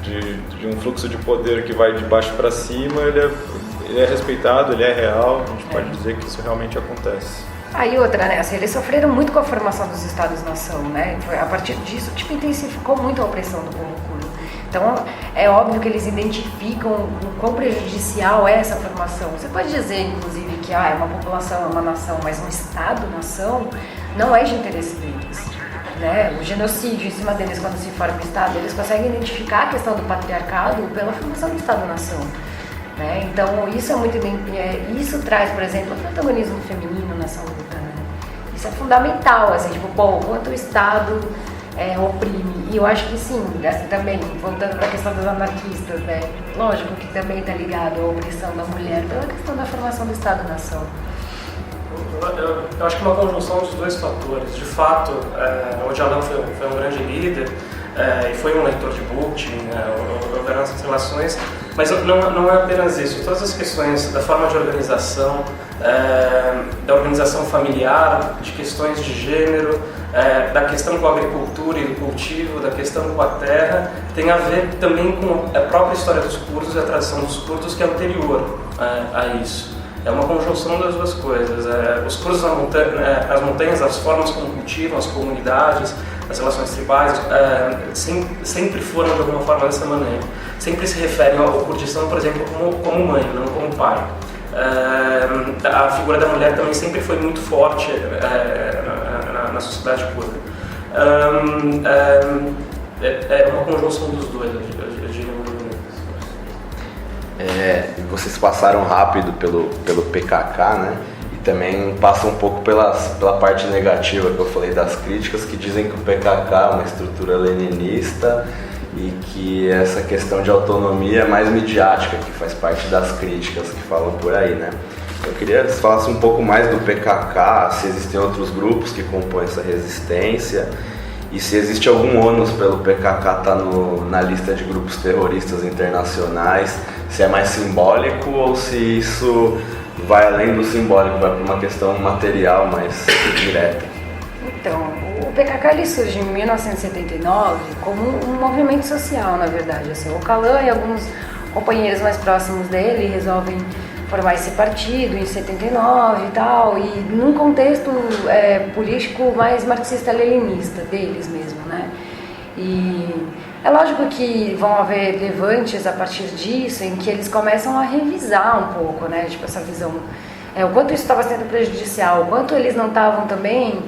de um fluxo de poder que vai de baixo para cima. Ele é respeitado, ele é real, a gente pode dizer que isso realmente acontece. Aí outra, né, assim, eles sofreram muito com a formação dos Estados-nação, né, a partir disso, intensificou muito a opressão do povo curdo. Então, é óbvio que eles identificam o quão prejudicial é essa formação. Você pode dizer, inclusive, que é uma população, é uma nação, mas um Estado-nação não é de interesse deles. Né? O genocídio em cima deles, quando se forma o Estado, eles conseguem identificar a questão do patriarcado pela formação do Estado-nação. Né? Então, isso traz, por exemplo, o protagonismo feminino nessa luta. Né? Isso é fundamental, assim, tipo, quanto o Estado oprime. E eu acho que sim, assim, também, voltando para a questão dos anarquistas, né? Lógico que também está ligado à opressão da mulher pela questão da formação do Estado-nação. Eu acho que é uma conjunção dos dois fatores. De fato, o Öcalan foi um grande líder e foi um leitor de Bookchin, houveram essas relações, mas não é apenas isso. Todas as questões da forma de organização, da organização familiar, de questões de gênero, da questão com a agricultura e do cultivo, da questão com a terra, tem a ver também com a própria história dos curdos e a tradição dos curdos que é anterior a isso. É uma conjunção das duas coisas. Os curdos as montanhas, as formas como cultivam, as comunidades, as relações tribais, sempre foram de alguma forma dessa maneira. Sempre se referem ao Kurdistão, por exemplo, como mãe, não como pai. A figura da mulher também sempre foi muito forte na sociedade curda. É uma conjunção dos dois, eu diria. Vocês passaram rápido pelo PKK, né? E também passam um pouco pela parte negativa que eu falei das críticas, que dizem que o PKK é uma estrutura leninista e que essa questão de autonomia é mais midiática, que faz parte das críticas que falam por aí, né? Eu queria que você falasse um pouco mais do PKK, se existem outros grupos que compõem essa resistência e se existe algum ônus pelo PKK estar na lista de grupos terroristas internacionais, se é mais simbólico ou se isso vai além do simbólico, vai para uma questão material mais direta. Então, o PKK ele surge em 1979 como um movimento social, na verdade. Assim, o Öcalan e alguns companheiros mais próximos dele resolvem formar esse partido em 79 e tal, e num contexto político mais marxista-leninista deles mesmo, né? E é lógico que vão haver levantes a partir disso, em que eles começam a revisar um pouco, né? Tipo, essa visão, o quanto isso estava sendo prejudicial, o quanto eles não estavam também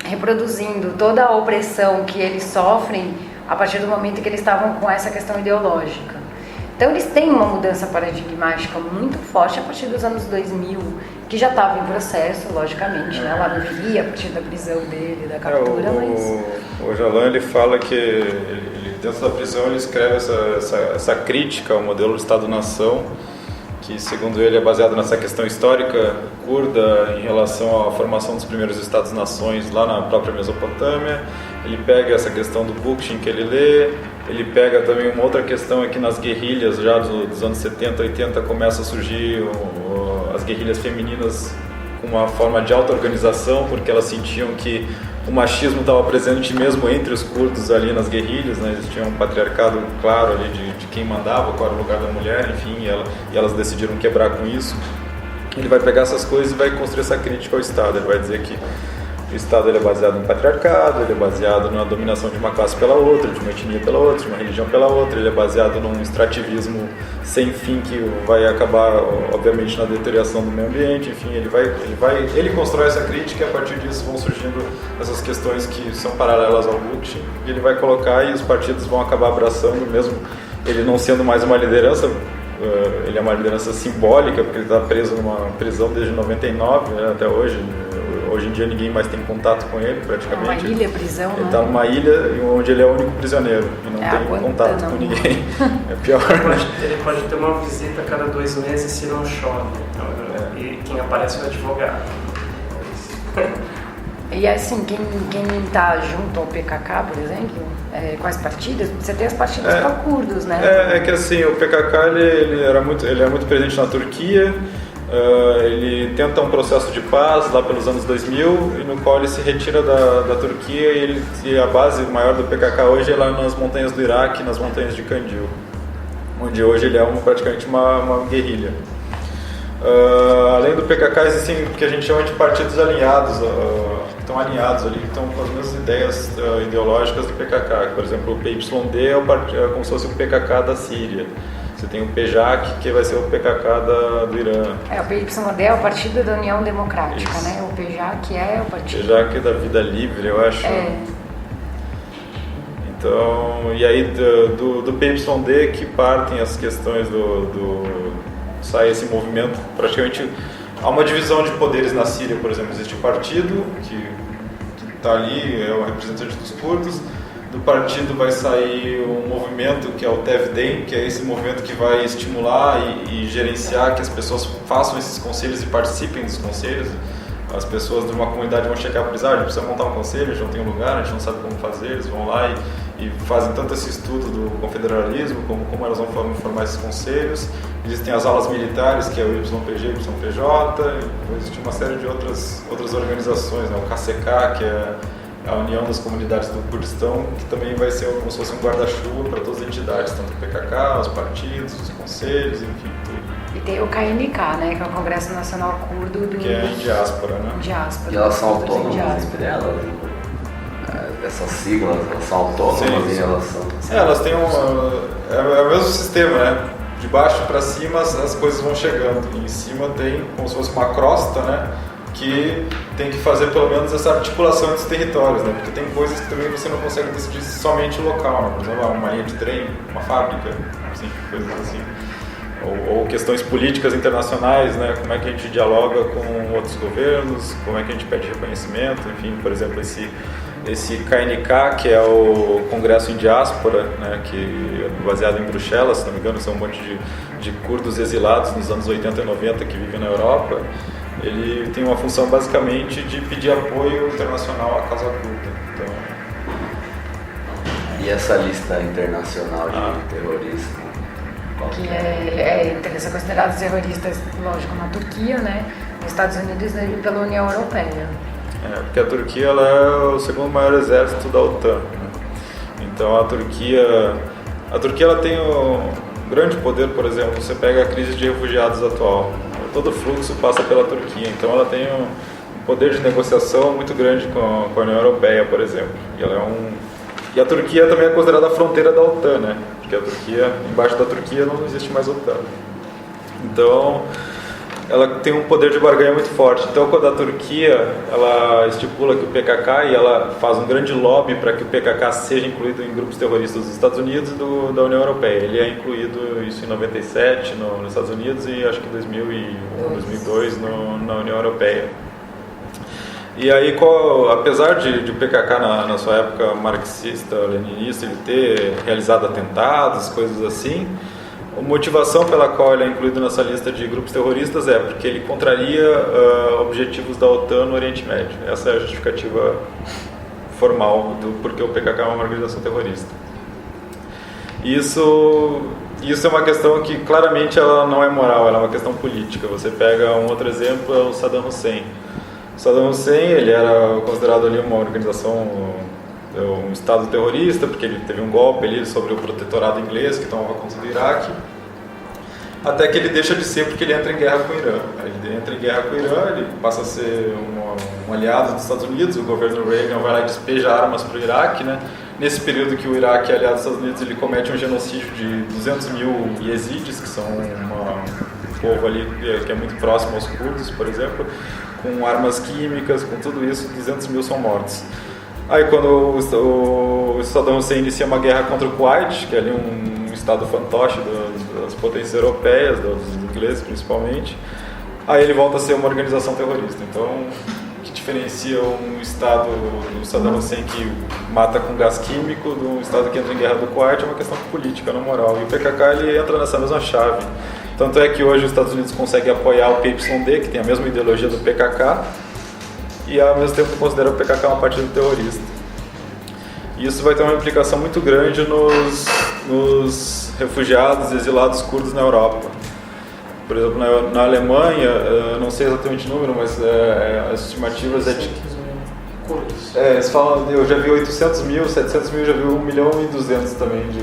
reproduzindo toda a opressão que eles sofrem a partir do momento em que eles estavam com essa questão ideológica. Então eles têm uma mudança paradigmática muito forte a partir dos anos 2000, que já estava em processo, logicamente, né? Lá no Vili, a partir da prisão dele, da captura, mas... O Öcalan, ele fala que, ele, dentro da prisão, ele escreve essa crítica ao modelo de Estado-nação, que, segundo ele, é baseado nessa questão histórica curda em relação à formação dos primeiros Estados-nações lá na própria Mesopotâmia. Ele pega essa questão do Bookchin que ele lê, ele pega também uma outra questão aqui nas guerrilhas, já dos anos 70, 80, começa a surgir as guerrilhas femininas com uma forma de auto-organização, porque elas sentiam que o machismo estava presente mesmo entre os curdos ali nas guerrilhas, né? Existia um patriarcado claro ali de quem mandava, qual era o lugar da mulher, enfim, e elas decidiram quebrar com isso. Ele vai pegar essas coisas e vai construir essa crítica ao Estado. Ele vai dizer que o Estado ele é baseado no patriarcado, ele é baseado na dominação de uma classe pela outra, de uma etnia pela outra, de uma religião pela outra, ele é baseado num extrativismo sem fim que vai acabar, obviamente, na deterioração do meio ambiente. Enfim, ele constrói essa crítica e a partir disso vão surgindo essas questões que são paralelas ao Bookchin, e ele vai colocar e os partidos vão acabar abraçando, mesmo ele não sendo mais uma liderança. Ele é uma liderança simbólica, porque ele está preso numa prisão desde 99, né, até hoje. Hoje em dia ninguém mais tem contato com ele, praticamente. É uma ilha prisão, ele está numa ilha onde ele é o único prisioneiro e não tem contato com ninguém. É pior. Ele pode ter uma visita a cada 2 meses se não chove. E quem aparece é o advogado. E assim, quem está junto ao PKK, por exemplo, quais partidas? Você tem as partidas para curdos, né? É que assim, o PKK ele é muito presente na Turquia. Ele tenta um processo de paz lá pelos anos 2000, e no qual ele se retira da Turquia, e a base maior do PKK hoje é lá nas montanhas do Iraque, nas montanhas de Kandil, onde hoje ele é praticamente uma guerrilha. Além do PKK existem o que a gente chama de partidos alinhados, estão alinhados ali, estão com as mesmas ideias ideológicas do PKK. Por exemplo, o PYD é como se fosse o PKK da Síria. Você tem o PJAK, que vai ser o PKK do Irã. O PYD é o Partido da União Democrática, isso, né? O PJAK é o partido... O PJAK é da Vida Livre, eu acho. Então, e aí do PYD que partem as questões sai esse movimento, praticamente há uma divisão de poderes na Síria, por exemplo. Existe o partido, que está ali, é o representante dos curdos. Do partido vai sair um movimento que é o TEVDEM, que é esse movimento que vai estimular e gerenciar que as pessoas façam esses conselhos e participem dos conselhos. As pessoas de uma comunidade vão chegar para dizer, a gente precisa montar um conselho, a gente não tem um lugar, a gente não sabe como fazer, eles vão lá e fazem tanto esse estudo do confederalismo, como elas vão formar esses conselhos. Existem as aulas militares, que é o YPG, YPJ, existe uma série de outras organizações, né? O KCK, que é a União das Comunidades do Kurdistão, que também vai ser como se fosse um guarda-chuva para todas as entidades, tanto o PKK, os partidos, os conselhos, enfim, tudo. E tem o KNK, né, que é o Congresso Nacional Curdo do... Que é em diáspora, né? Diáspora. E elas são autônomas entre elas? Essas siglas, elas são autônomas em relação... Elas têm é o mesmo sistema, né? De baixo para cima as coisas vão chegando. E em cima tem como se fosse uma crosta, né? Que tem que fazer pelo menos essa articulação entre os territórios, né? Porque tem coisas que também você não consegue decidir somente local, né? Por exemplo, uma linha de trem, uma fábrica, assim, coisas assim. Ou questões políticas internacionais, né? Como é que a gente dialoga com outros governos, como é que a gente pede reconhecimento, enfim, por exemplo, esse KNK, que é o Congresso em Diáspora, né? Que é baseado em Bruxelas, se não me engano, são um monte de curdos exilados nos anos 80 e 90 que vivem na Europa. Ele tem uma função basicamente de pedir apoio internacional à causa curda. Então... E essa lista internacional de terroristas? Que são considerados terroristas, lógico, na Turquia, né? Nos Estados Unidos e pela União Europeia. Porque a Turquia ela é o segundo maior exército da OTAN, né? Então a Turquia ela tem um grande poder, por exemplo, você pega a crise de refugiados atual. Todo o fluxo passa pela Turquia, então ela tem um poder de negociação muito grande com a União Europeia, por exemplo. E a Turquia também é considerada a fronteira da OTAN, né? Porque a Turquia, embaixo da Turquia não existe mais OTAN. Então, ela tem um poder de barganha muito forte. Então, quando a Turquia ela estipula que o PKK, e ela faz um grande lobby para que o PKK seja incluído em grupos terroristas dos Estados Unidos e da União Europeia. Ele é incluído isso em 97 nos Estados Unidos e acho que em 2001, 2002 na União Europeia. E aí, apesar de o PKK na sua época marxista, leninista, ele ter realizado atentados, coisas assim, a motivação pela qual ele é incluído nessa lista de grupos terroristas é porque ele contraria objetivos da OTAN no Oriente Médio. Essa é a justificativa formal do porquê o PKK é uma organização terrorista. Isso é uma questão que claramente ela não é moral, ela é uma questão política. Você pega um outro exemplo, é o Saddam Hussein. O Saddam Hussein ele era considerado ali uma organização, um estado terrorista, porque ele teve um golpe ali sobre o protetorado inglês que tomava conta do Iraque, até que ele deixa de ser porque ele entra em guerra com o Irã. Ele entra em guerra com o Irã, ele passa a ser um aliado dos Estados Unidos, o governo Reagan vai lá e despeja armas para o Iraque, né? Nesse período que o Iraque é aliado dos Estados Unidos, ele comete um genocídio de 200 mil yazidis, que são um povo ali que é muito próximo aos curdos, por exemplo, com armas químicas, com tudo isso, 200 mil são mortos. Aí quando o Saddam Hussein inicia uma guerra contra o Kuwait, que é ali um estado fantoche das potências europeias, dos ingleses principalmente, aí ele volta a ser uma organização terrorista. Então, o que diferencia um estado do Saddam Hussein que mata com gás químico de um estado que entra em guerra do Kuwait é uma questão política, não moral. E o PKK ele entra nessa mesma chave. Tanto é que hoje os Estados Unidos conseguem apoiar o PYD, que tem a mesma ideologia do PKK, e ao mesmo tempo considera o PKK um partido terrorista. E isso vai ter uma implicação muito grande nos refugiados e exilados curdos na Europa. Por exemplo, na Alemanha, não sei exatamente o número, mas as estimativas é de... eles falam, eu já vi 800 mil, 700 mil, já vi 1,2 milhão também de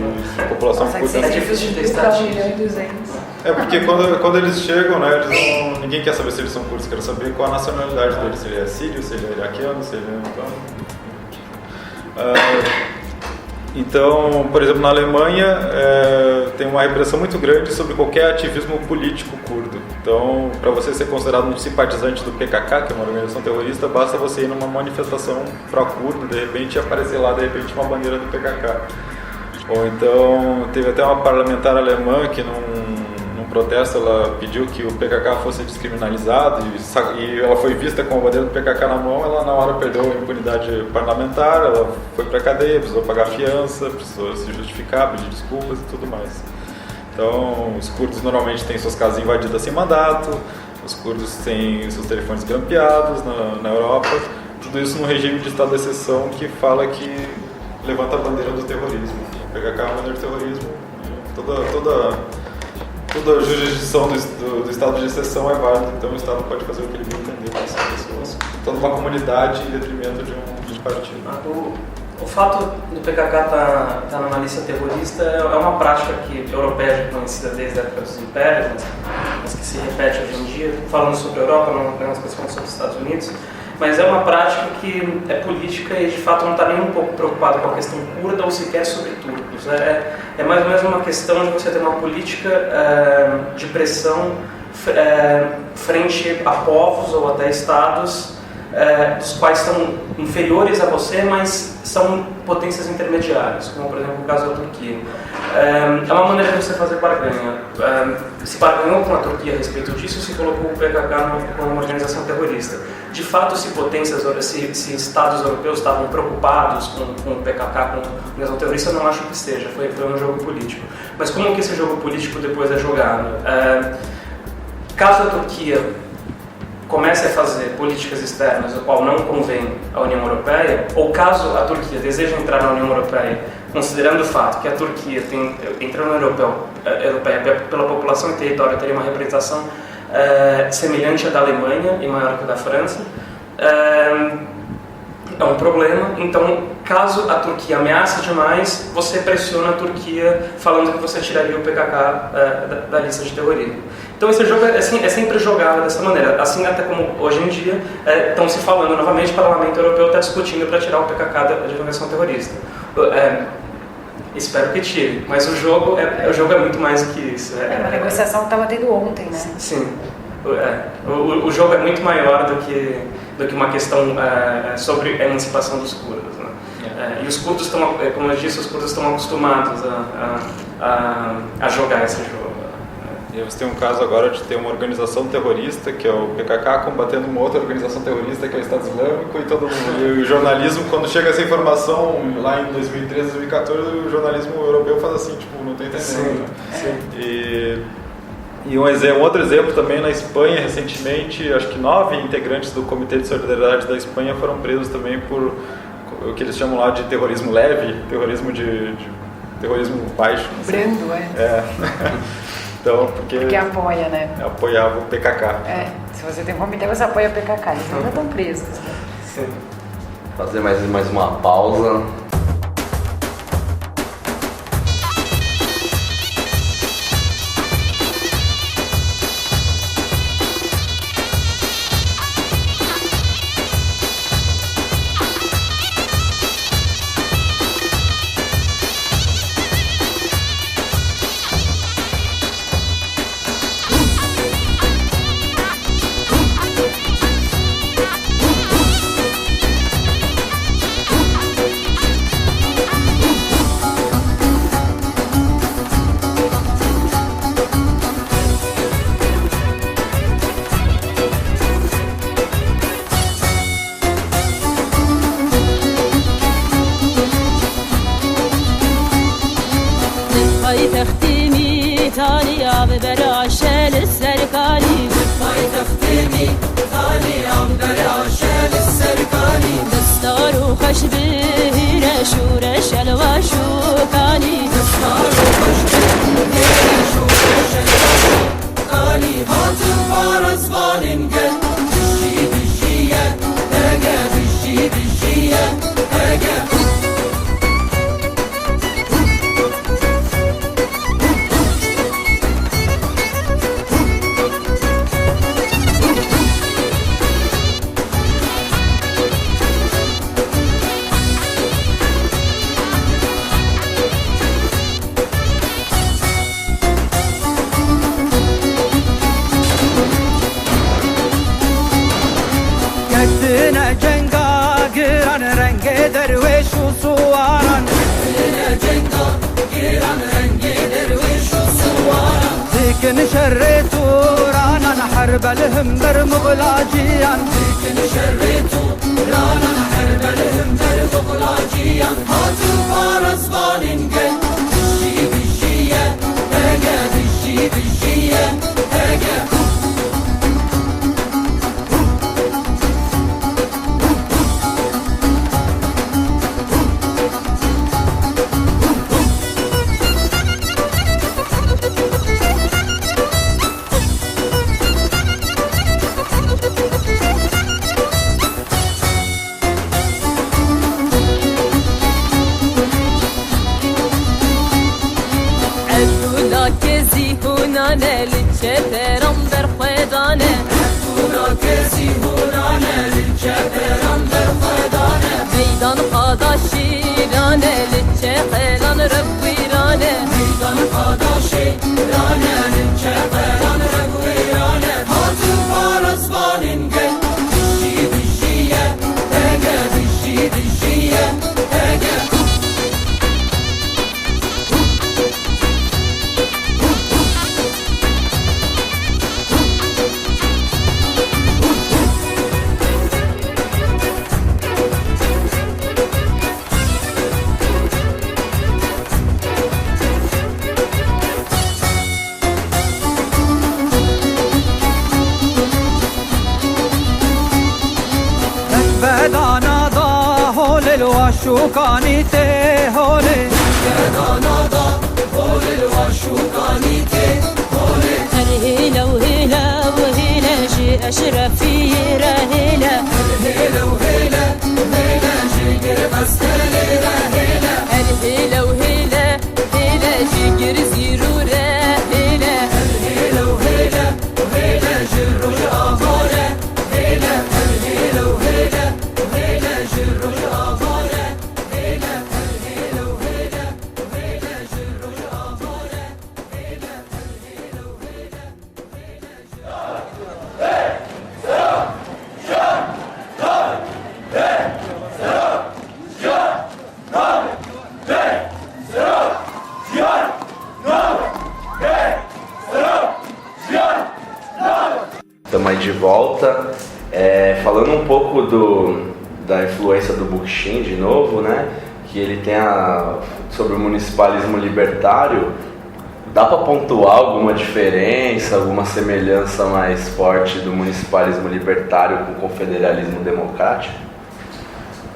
população curda. É difícil de ter estatística. Porque quando eles chegam, né, ninguém quer saber se eles são curdos, quer saber qual a nacionalidade deles, se ele é sírio, se ele é iraquiano, se ele é... Então, por exemplo, na Alemanha tem uma repressão muito grande sobre qualquer ativismo político curdo. Então, para você ser considerado um simpatizante do PKK, que é uma organização terrorista, basta você ir numa manifestação pró-curdo, de repente aparecer lá, de repente, uma bandeira do PKK. Ou então, teve até uma parlamentar alemã que num protesto, ela pediu que o PKK fosse descriminalizado e ela foi vista com a bandeira do PKK na mão. Ela na hora perdeu a impunidade parlamentar, ela foi para a cadeia, precisou pagar fiança, precisou se justificar, pedir desculpas e tudo mais. Então, os curdos normalmente têm suas casas invadidas sem mandato, os curdos têm seus telefones grampeados na Europa, tudo isso num regime de estado de exceção que fala que levanta a bandeira do terrorismo. O PKK é uma bandeira do terrorismo, toda a jurisdição do estado de exceção é válida, então o Estado pode fazer o que ele bem entender com essas pessoas. Toda uma comunidade em detrimento de um partido. O fato do PKK estar numa lista terrorista é uma prática europeia já conhecida desde a época dos impérios, mas que se repete hoje em dia, falando sobre a Europa, não apenas especificamente sobre os Estados Unidos, mas é uma prática que é política e de fato não está nem um pouco preocupado com a questão curda ou sequer sobre turcos. É mais ou menos uma questão de você ter uma política de pressão frente a povos ou até estados dos quais são inferiores a você, mas são potências intermediárias, como por exemplo o caso da Turquia. É uma maneira de você fazer barganha. Se barganhou com a Turquia a respeito disso, se colocou o PKK como uma organização terrorista. De fato, se estados europeus estavam preocupados com o PKK, com a organização terrorista, eu não acho que esteja. Foi um jogo político. Mas como que esse jogo político depois é jogado? Caso a Turquia comece a fazer políticas externas, o qual não convém à União Europeia, ou caso a Turquia deseje entrar na União Europeia, considerando o fato que a Turquia, entrando na União Europeia pela população e território, teria uma representação semelhante à da Alemanha e maior que a da França, é um problema. Então, caso a Turquia ameace demais, você pressiona a Turquia falando que você tiraria o PKK da lista de terrorismo. Então esse jogo é sempre jogado dessa maneira, assim até como hoje em dia estão se falando novamente, o Parlamento Europeu está discutindo para tirar o PKK da organização terrorista. Espero que tire, mas o jogo é muito mais do que isso. Uma negociação que estava tendo ontem, né? Sim. O jogo é muito maior do que uma questão sobre a emancipação dos curdos, né? E os curdos estão, como eu disse, os curdos estão acostumados a jogar esse jogo. E você tem um caso agora de ter uma organização terrorista, que é o PKK, combatendo uma outra organização terrorista, que é o Estado Islâmico, e o jornalismo, quando chega essa informação, lá em 2013, 2014, o jornalismo europeu faz assim, tipo, não tem entendendo. Sim. E um outro exemplo também, na Espanha, recentemente, acho que 9 integrantes do Comitê de Solidariedade da Espanha foram presos também por o que eles chamam lá de terrorismo leve, terrorismo terrorismo baixo. Brando, Então, porque apoia, né? Apoiava o PKK. Se você tem um comitê, você apoia o PKK, eles não estão presos. Né? Sim. Fazer mais uma pausa. شريتوا رانا نحرب لهم برمغلاجيا لكن شريتوا رانا نحرب لهم برمغلاجيا هاتوا فارس بالنقل بالشي بالشية هاجا بالشي بالشية هاجا للشترم در خدانه هنا كسي هنا للشترم در خدانه ميدان قادا شيرانه للشتران ربويرانه ميدان قادا شيرانه للشتران ربويرانه هاتو فارس بالنقل بالشي بالشية هاجا بالشي بالشية هاجا بدانا ضا هول الوشوكاني تي هولي بدانا ضا هول الوشوكاني تي هولي هلا وهلا وهلا جي أشرفي رهلا هلا وهلا هلا جيجر بس هلا هلا وهلا هلا جيجر زيرو رهلا هلا وهلا هلا جرو جابولا هلا هلا وهلا هلا جرو جابولا هلا هلا وهلا هلا جرو جابولا هلا هلا وهلا Estamos aí de volta, falando um pouco da influência do Bookchin de novo, né? Que ele tem sobre o municipalismo libertário. Dá para pontuar alguma diferença, alguma semelhança mais forte do municipalismo libertário com o confederalismo democrático?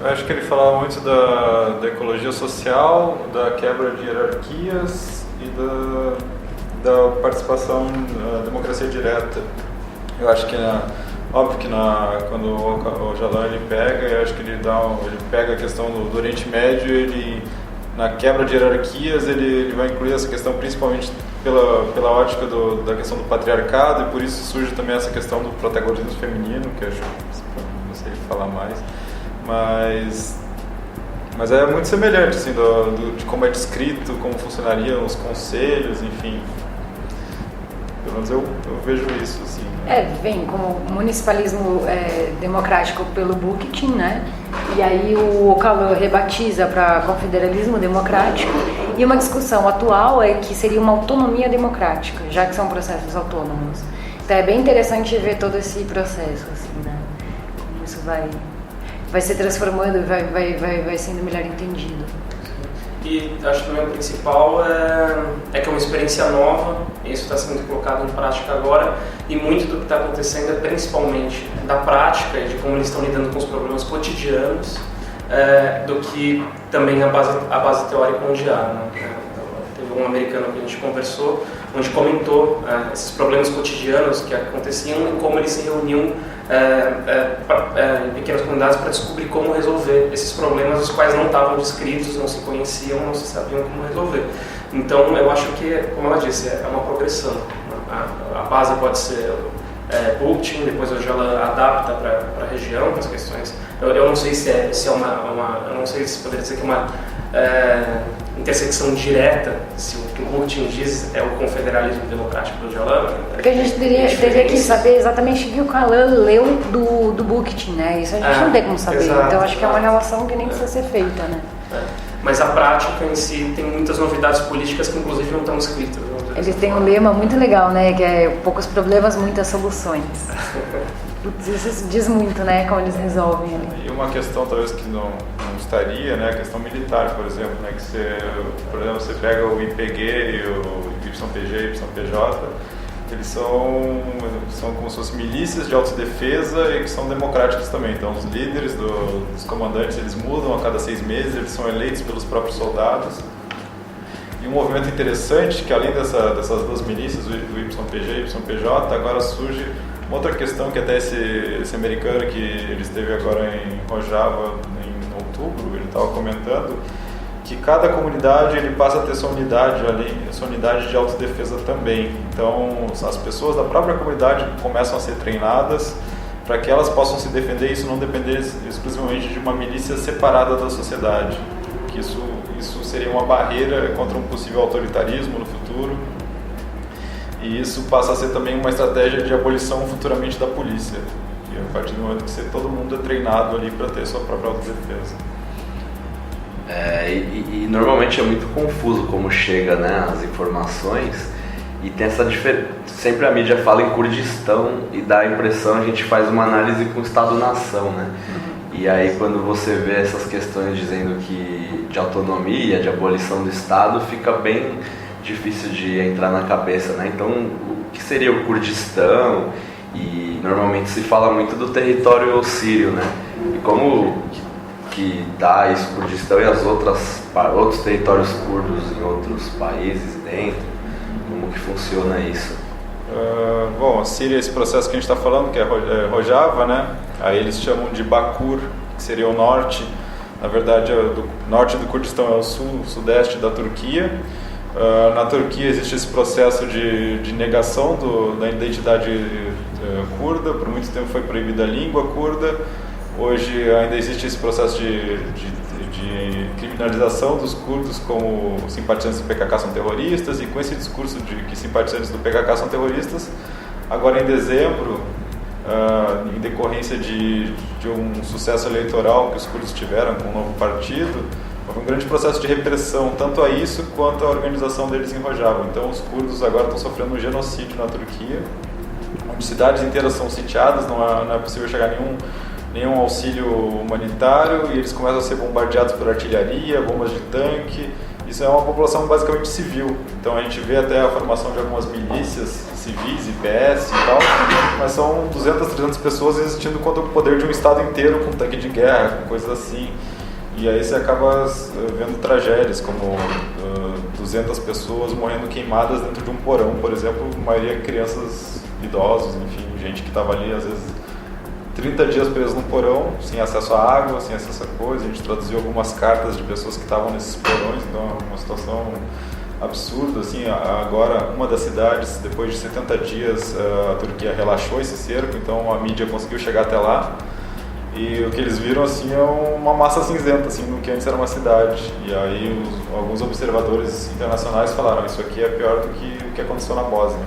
Eu acho que ele falava muito da ecologia social, da quebra de hierarquias e da participação, da democracia direta. Eu acho que óbvio que quando o Öcalan ele pega, eu acho que ele pega a questão do Oriente Médio, na quebra de hierarquias ele vai incluir essa questão principalmente pela ótica da questão do patriarcado, e por isso surge também essa questão do protagonismo feminino, que eu acho, não sei falar mais, mas é muito semelhante assim, de como é descrito, como funcionariam os conselhos, enfim. Pelo menos eu vejo isso, assim. Vem como municipalismo democrático pelo Bookchin, né? E aí o Öcalan rebatiza para confederalismo democrático, e uma discussão atual é que seria uma autonomia democrática, já que são processos autônomos. Então é bem interessante ver todo esse processo, assim, né? Como isso vai se transformando e vai sendo melhor entendido. E acho que também o principal é que é uma experiência nova, e isso está sendo colocado em prática agora, e muito do que está acontecendo é principalmente da prática e de como eles estão lidando com os problemas cotidianos, do que também a base teórica onde há. Né? Teve um americano que a gente conversou, onde comentou esses problemas cotidianos que aconteciam e como eles se reuniam em pequenas comunidades para descobrir como resolver esses problemas, os quais não estavam descritos, não se conheciam, não se sabiam como resolver. Então eu acho que, como ela disse, é uma progressão. A base pode ser Bookchin, depois hoje ela adapta para a região, para as questões. Eu não sei se é eu não sei se poderia dizer que é uma intersecção direta, se o que o Bookchin diz é o confederalismo democrático do Öcalan. Porque a gente teria que saber exatamente o que o Öcalan leu do Bookchin, né? Isso a gente não tem como saber. Exato, então acho que é uma relação que nem precisa ser feita, né? Mas a prática em si tem muitas novidades políticas que inclusive não estão escritas. Eles têm um lema muito legal, né? Que é poucos problemas, muitas soluções. Putz, isso diz muito, né? Como eles resolvem ali. E uma questão talvez que não estaria, né? A questão militar, por exemplo, né? Que você, por exemplo, você pega o IPG e o YPG e YPJ, eles são como se fossem milícias de autodefesa e que são democráticos também. Então, os líderes dos comandantes, eles mudam a cada 6 meses, eles são eleitos pelos próprios soldados. E um movimento interessante, que além dessas duas milícias, do YPG e YPJ, agora surge uma outra questão, que até esse americano que ele esteve agora em Rojava em outubro, ele estava comentando que cada comunidade ele passa a ter sua unidade de autodefesa também. Então, as pessoas da própria comunidade começam a ser treinadas para que elas possam se defender e isso não depender exclusivamente de uma milícia separada da sociedade. Que isso seria uma barreira contra um possível autoritarismo no futuro. E isso passa a ser também uma estratégia de abolição futuramente da polícia. E a partir do momento que todo mundo é treinado ali para ter sua própria autodefesa. E normalmente é muito confuso como chega, né, as informações, e tem essa diferença. Sempre a mídia fala em Kurdistão e dá a impressão, a gente faz uma análise com Estado-nação, né? E aí quando você vê essas questões dizendo que de autonomia, de abolição do Estado, fica bem difícil de entrar na cabeça, né? Então, o que seria o Kurdistão? E normalmente se fala muito do território sírio, né? E como que dá isso, Kurdistão e as outros territórios curdos em outros países dentro? Como que funciona isso? Bom, a Síria, esse processo que a gente está falando, que é Rojava, né? Aí eles chamam de Bakur, que seria o norte. Na verdade, o norte do Kurdistão é o sudeste da Turquia. Na Turquia existe esse processo de negação da identidade curda. Por muito tempo foi proibida a língua curda. Hoje ainda existe esse processo de criminalização dos curdos como simpatizantes do PKK são terroristas, e com esse discurso de que simpatizantes do PKK são terroristas, agora em dezembro, em decorrência de um sucesso eleitoral que os curdos tiveram com um novo partido, houve um grande processo de repressão, tanto a isso quanto a organização deles em Rojava. Então os curdos agora estão sofrendo um genocídio na Turquia, onde cidades inteiras são sitiadas, não é possível chegar nenhum auxílio humanitário, e eles começam a ser bombardeados por artilharia, bombas de tanque. Isso é uma população basicamente civil. Então a gente vê até a formação de algumas milícias civis, IPS e tal, mas são 200, 300 pessoas existindo contra o poder de um estado inteiro com tanque de guerra, com coisas assim. E aí você acaba vendo tragédias como 200 pessoas morrendo queimadas dentro de um porão, por exemplo, a maioria crianças, idosos, enfim, gente que estava ali às vezes 30 dias presos num porão, sem acesso à água, sem acesso a coisa. A gente traduziu algumas cartas de pessoas que estavam nesses porões, então é uma situação absurda. Assim, agora, uma das cidades, depois de 70 dias, a Turquia relaxou esse cerco, então a mídia conseguiu chegar até lá. E o que eles viram assim, é uma massa cinzenta, assim, no que antes era uma cidade. E aí alguns observadores internacionais falaram: isso aqui é pior do que o que aconteceu na Bósnia.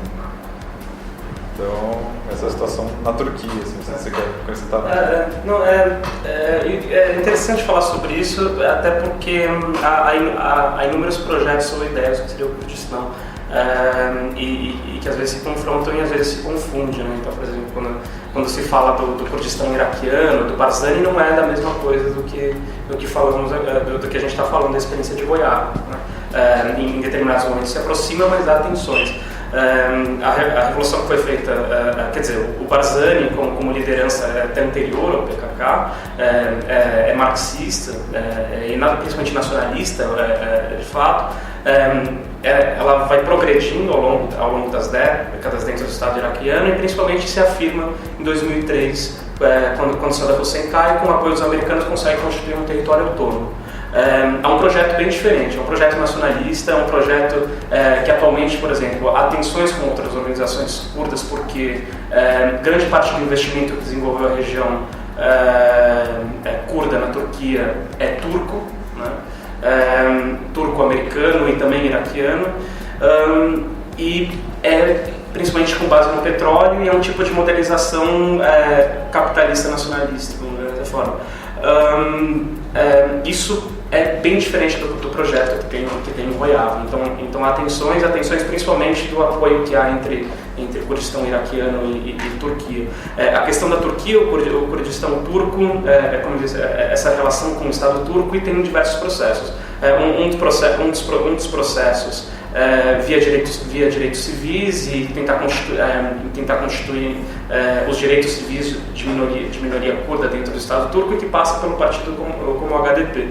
Então, essa é a situação na Turquia, assim, se você quer acrescentar nada. É interessante falar sobre isso, até porque há inúmeros projetos ou ideias que seria o Kurdistão, e que às vezes se confrontam e às vezes se confundem, né? Então, por exemplo, quando se fala do Kurdistão iraquiano, do Barzani, não é da mesma coisa do que falamos, do que a gente está falando da experiência de Rojava, né? Em determinados momentos se aproxima, mas há tensões. A revolução que foi feita, quer dizer, o Barzani como liderança até anterior ao PKK, é marxista, e principalmente nacionalista, de fato. Ela vai progredindo ao longo das décadas dentro do Estado iraquiano, e principalmente se afirma em 2003, quando Saddam Hussein cai, com o apoio dos americanos consegue constituir um território autônomo. É um projeto bem diferente, é um projeto nacionalista, é um projeto que atualmente, por exemplo, há tensões com outras organizações curdas, porque grande parte do investimento que desenvolveu a região curda na Turquia é turco, né? Turco-americano e também iraquiano, e é principalmente com base no petróleo, e é um tipo de modelização capitalista nacionalista, de uma certa forma. Isso é bem diferente do projeto que tem em Rojava. Então há tensões principalmente do apoio que há entre o Kurdistão iraquiano e Turquia. A questão da Turquia, o Kurdistão turco, como diz, essa relação com o Estado turco, e tem diversos processos. Um dos processos via direitos civis e tentar constituir os direitos civis de minoria curda dentro do Estado turco, e que passa pelo partido como o HDP.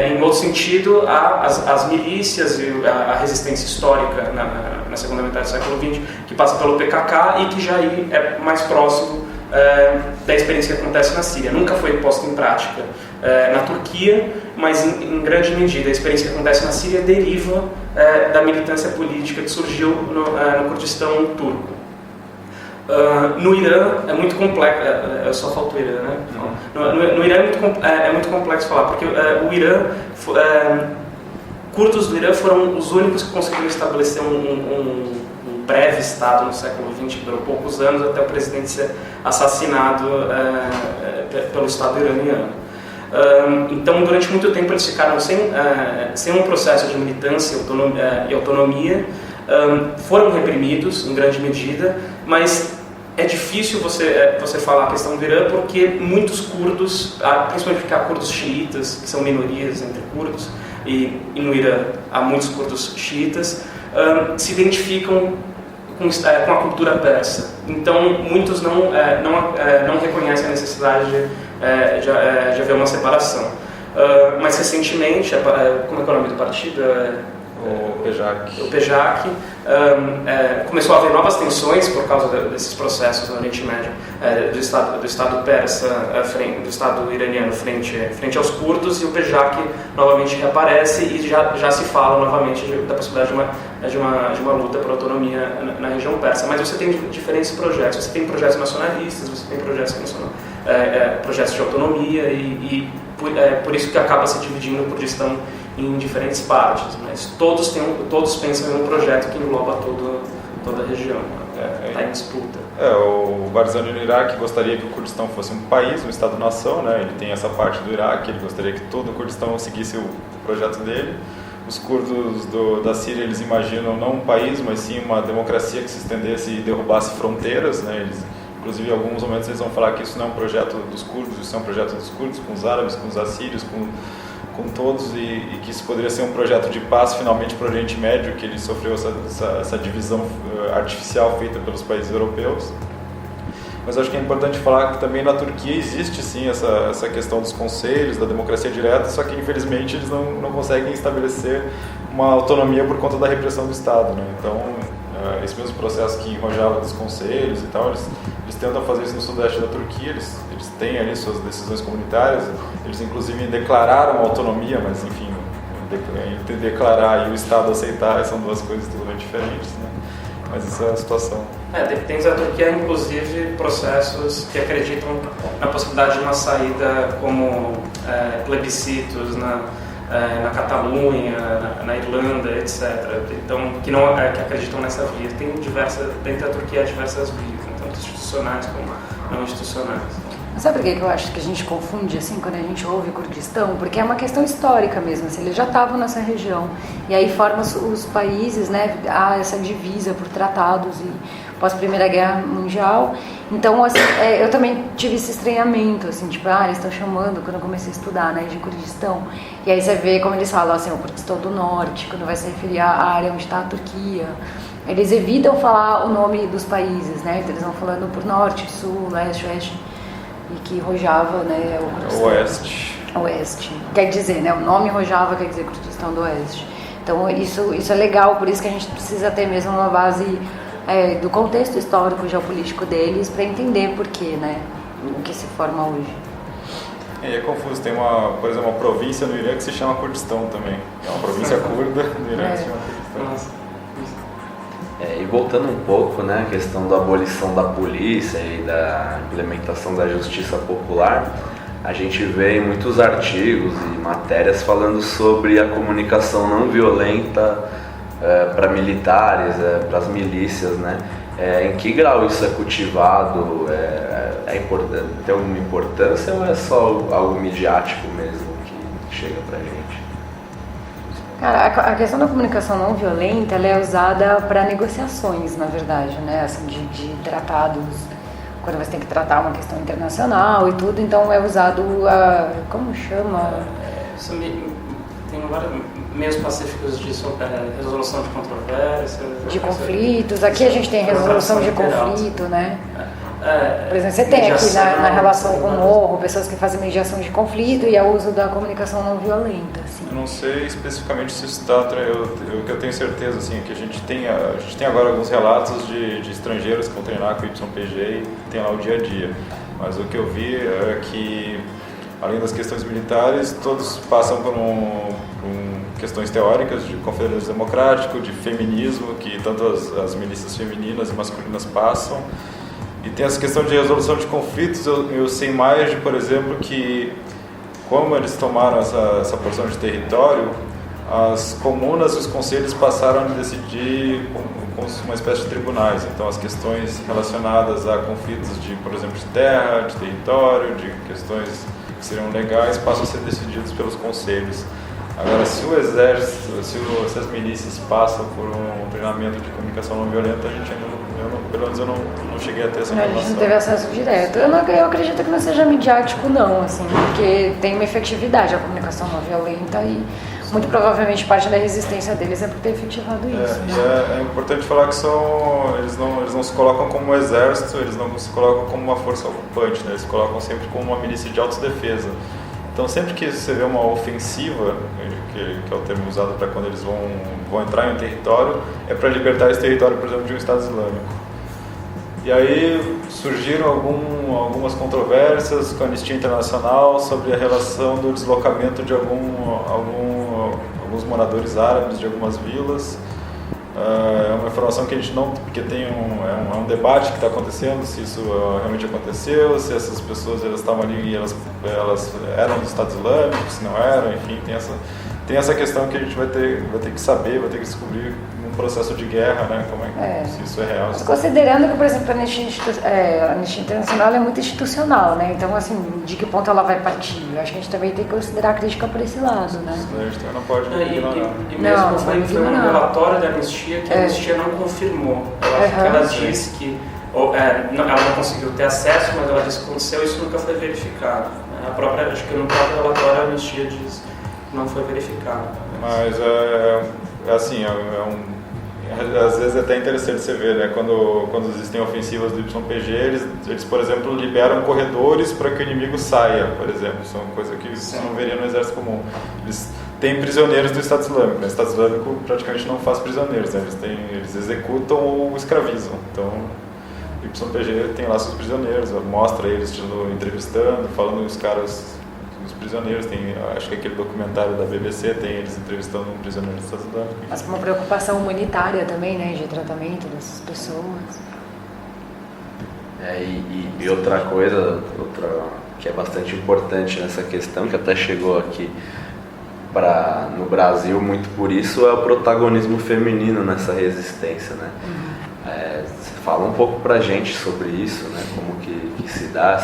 Em outro sentido, há as milícias e a resistência histórica na segunda metade do século XX, que passa pelo PKK e que já aí é mais próximo da experiência que acontece na Síria. Nunca foi posta em prática na Turquia, mas em grande medida a experiência que acontece na Síria deriva da militância política que surgiu no Kurdistão turco. No Irã é muito complexo, só falta o Irã, né? No Irã é muito complexo falar, porque o Irã, curdos do Irã foram os únicos que conseguiram estabelecer um breve Estado no século XX, que durou poucos anos, até o presidente ser assassinado pelo Estado iraniano. Então, durante muito tempo, eles ficaram sem um processo de militância e autonomia, foram reprimidos em grande medida, mas é difícil você falar a questão do Irã, porque muitos curdos, principalmente porque há curdos xiitas, que são minorias entre curdos, e no Irã há muitos curdos xiitas, se identificam com a cultura persa. Então, muitos não reconhecem a necessidade de haver uma separação. Mais recentemente, como é que é o nome do partido? O PEJAK. O PEJAK começou a haver novas tensões por causa desses processos no Oriente Médio, do Estado persa, do Estado iraniano frente aos curdos, e o PEJAK novamente reaparece e já se fala novamente da possibilidade de uma luta por autonomia na região persa. Mas você tem diferentes projetos. Você tem projetos nacionalistas, você tem projetos de autonomia, e por isso que acaba se dividindo o Kurdistão em diferentes partes, mas todos pensam em um projeto que engloba toda a região. Está em disputa. O Barzani no Iraque gostaria que o Kurdistão fosse um país, um Estado-nação, né? Ele tem essa parte do Iraque, ele gostaria que todo o Kurdistão seguisse o projeto dele. Os curdos da Síria, eles imaginam não um país, mas sim uma democracia que se estendesse e derrubasse fronteiras, né? Inclusive, em alguns momentos eles vão falar que isso não é um projeto dos curdos, isso é um projeto dos curdos, com os árabes, com os assírios, com todos, e que isso poderia ser um projeto de paz finalmente para o Oriente Médio, que ele sofreu essa divisão artificial feita pelos países europeus. Mas acho que é importante falar que também na Turquia existe sim essa questão dos conselhos, da democracia direta, só que infelizmente eles não conseguem estabelecer uma autonomia por conta da repressão do Estado, né? Então, esse mesmo processo que enrojava dos conselhos e tal, eles tentam fazer isso no sudeste da Turquia, eles têm ali suas decisões comunitárias, eles inclusive declararam autonomia, mas enfim, entre declarar e o Estado aceitar são duas coisas totalmente diferentes, né? Mas essa é a situação. Tem a Turquia, inclusive, processos que acreditam na possibilidade de uma saída como plebiscitos na Catalunha, na Irlanda, etc. Então, que acreditam nessa via. Tem dentro da Turquia diversas vias, tanto institucionais como não institucionais. Sabe por que eu acho que a gente confunde assim quando a gente ouve Kurdistão? Porque é uma questão histórica mesmo, assim, eles já estavam nessa região. E aí formam os países, né? Há essa divisa por tratados e pós-Primeira Guerra Mundial. Então, assim, eu também tive esse estranhamento, assim, tipo, eles estão chamando, quando eu comecei a estudar, né, de Kurdistão. E aí você vê como eles falam, assim, o Kurdistão do Norte, quando vai se referir à área onde está a Turquia. Eles evitam falar o nome dos países, né? Então, eles vão falando por Norte, Sul, Leste, Oeste. E que Rojava, né, é o Kurdistão. Oeste. Quer dizer, né, o nome Rojava quer dizer Kurdistão do Oeste. Então isso é legal, por isso que a gente precisa ter mesmo uma base do contexto histórico, geopolítico deles, para entender por quê, né, o que se forma hoje. É confuso, tem por exemplo, uma província no Irã que se chama Kurdistão também. É uma província curda no Irã que se chama Kurdistão. E voltando um pouco, né, a questão da abolição da polícia e da implementação da justiça popular, a gente vê em muitos artigos e matérias falando sobre a comunicação não violenta para militares, para as milícias, né? Em que grau isso é cultivado? É importante, tem alguma importância ou é só algo midiático mesmo que chega pra gente? Cara, a questão da comunicação não violenta, ela é usada para negociações, na verdade, né? Assim, de tratados, quando você tem que tratar uma questão internacional e tudo, então é usado como chama? Tem vários meios pacíficos de resolução de controvérsias. De conflitos. Aqui a gente tem resolução de conflito, né? Por exemplo, você tem aqui na relação com o Morro pessoas que fazem mediação de conflito e é o uso da comunicação não violenta. Assim. Eu não sei especificamente se isso está... O que eu tenho certeza assim, é que a gente tem agora alguns relatos de estrangeiros que vão treinar com o YPG e tem lá o dia a dia. Mas o que eu vi é que, além das questões militares, todos passam por questões teóricas de confederalismo democrático, de feminismo, que tanto as milícias femininas e masculinas passam. E tem essa questão de resolução de conflitos. Eu sei mais de, por exemplo, que como eles tomaram essa porção de território, as comunas e os conselhos passaram a decidir com uma espécie de tribunais. Então, as questões relacionadas a conflitos de, por exemplo, de terra, de território, de questões que seriam legais, passam a ser decididos pelos conselhos. Agora, se o exército, se as milícias passam por um treinamento de comunicação não violenta, a gente ainda pelo menos eu não cheguei a ter essa informação. A gente não teve acesso direto. Eu acredito que não seja midiático não, assim, porque tem uma efetividade a comunicação não violenta e muito provavelmente parte da resistência deles é por ter efetivado isso. É importante falar que eles não se colocam como um exército, eles não se colocam como uma força ocupante, né? Eles se colocam sempre como uma milícia de autodefesa. Então, sempre que você vê uma ofensiva, que é o termo usado para quando eles vão entrar em um território, é para libertar esse território, por exemplo, de um Estado Islâmico. E aí surgiram algumas controvérsias com a Anistia Internacional sobre a relação do deslocamento de alguns moradores árabes de algumas vilas. É uma informação que a gente não... porque tem um debate que está acontecendo, se isso realmente aconteceu, se essas pessoas elas estavam ali e elas eram do Estado Islâmico, se não eram, enfim, tem essa questão que a gente vai ter que saber, vai ter que descobrir num processo de guerra, né, se isso é real. Mas considerando que, por exemplo, a Anistia Internacional é muito institucional, né, então, assim, de que ponto ela vai partir? Eu acho que a gente também tem que considerar a crítica por esse lado, né. A gente também não pode ignorar. E mesmo foi um relatório da Anistia que a Anistia não confirmou. Ela disse que ela não conseguiu ter acesso, mas ela disse que aconteceu, isso nunca foi verificado. Acho que no próprio relatório a Anistia diz que não foi verificado. Mas assim, às vezes é até interessante você ver, né, quando existem ofensivas do YPG, eles, por exemplo, liberam corredores para que o inimigo saia, por exemplo. Isso é uma coisa que você não veria no exército comum. Eles têm prisioneiros do Estado Islâmico. O Estado Islâmico praticamente não faz prisioneiros, né? Eles executam ou escravizam. Então, o YPG tem lá seus prisioneiros, mostra eles entrevistando, falando os caras, os prisioneiros. Acho que aquele documentário da BBC tem eles entrevistando um prisioneiro do Estado Islâmico. Mas com uma preocupação humanitária também, né, de tratamento dessas pessoas. E outra coisa que é bastante importante nessa questão, que até chegou aqui no Brasil muito por isso, é o protagonismo feminino nessa resistência, né? Você fala um pouco pra gente sobre isso, né? Como que se dá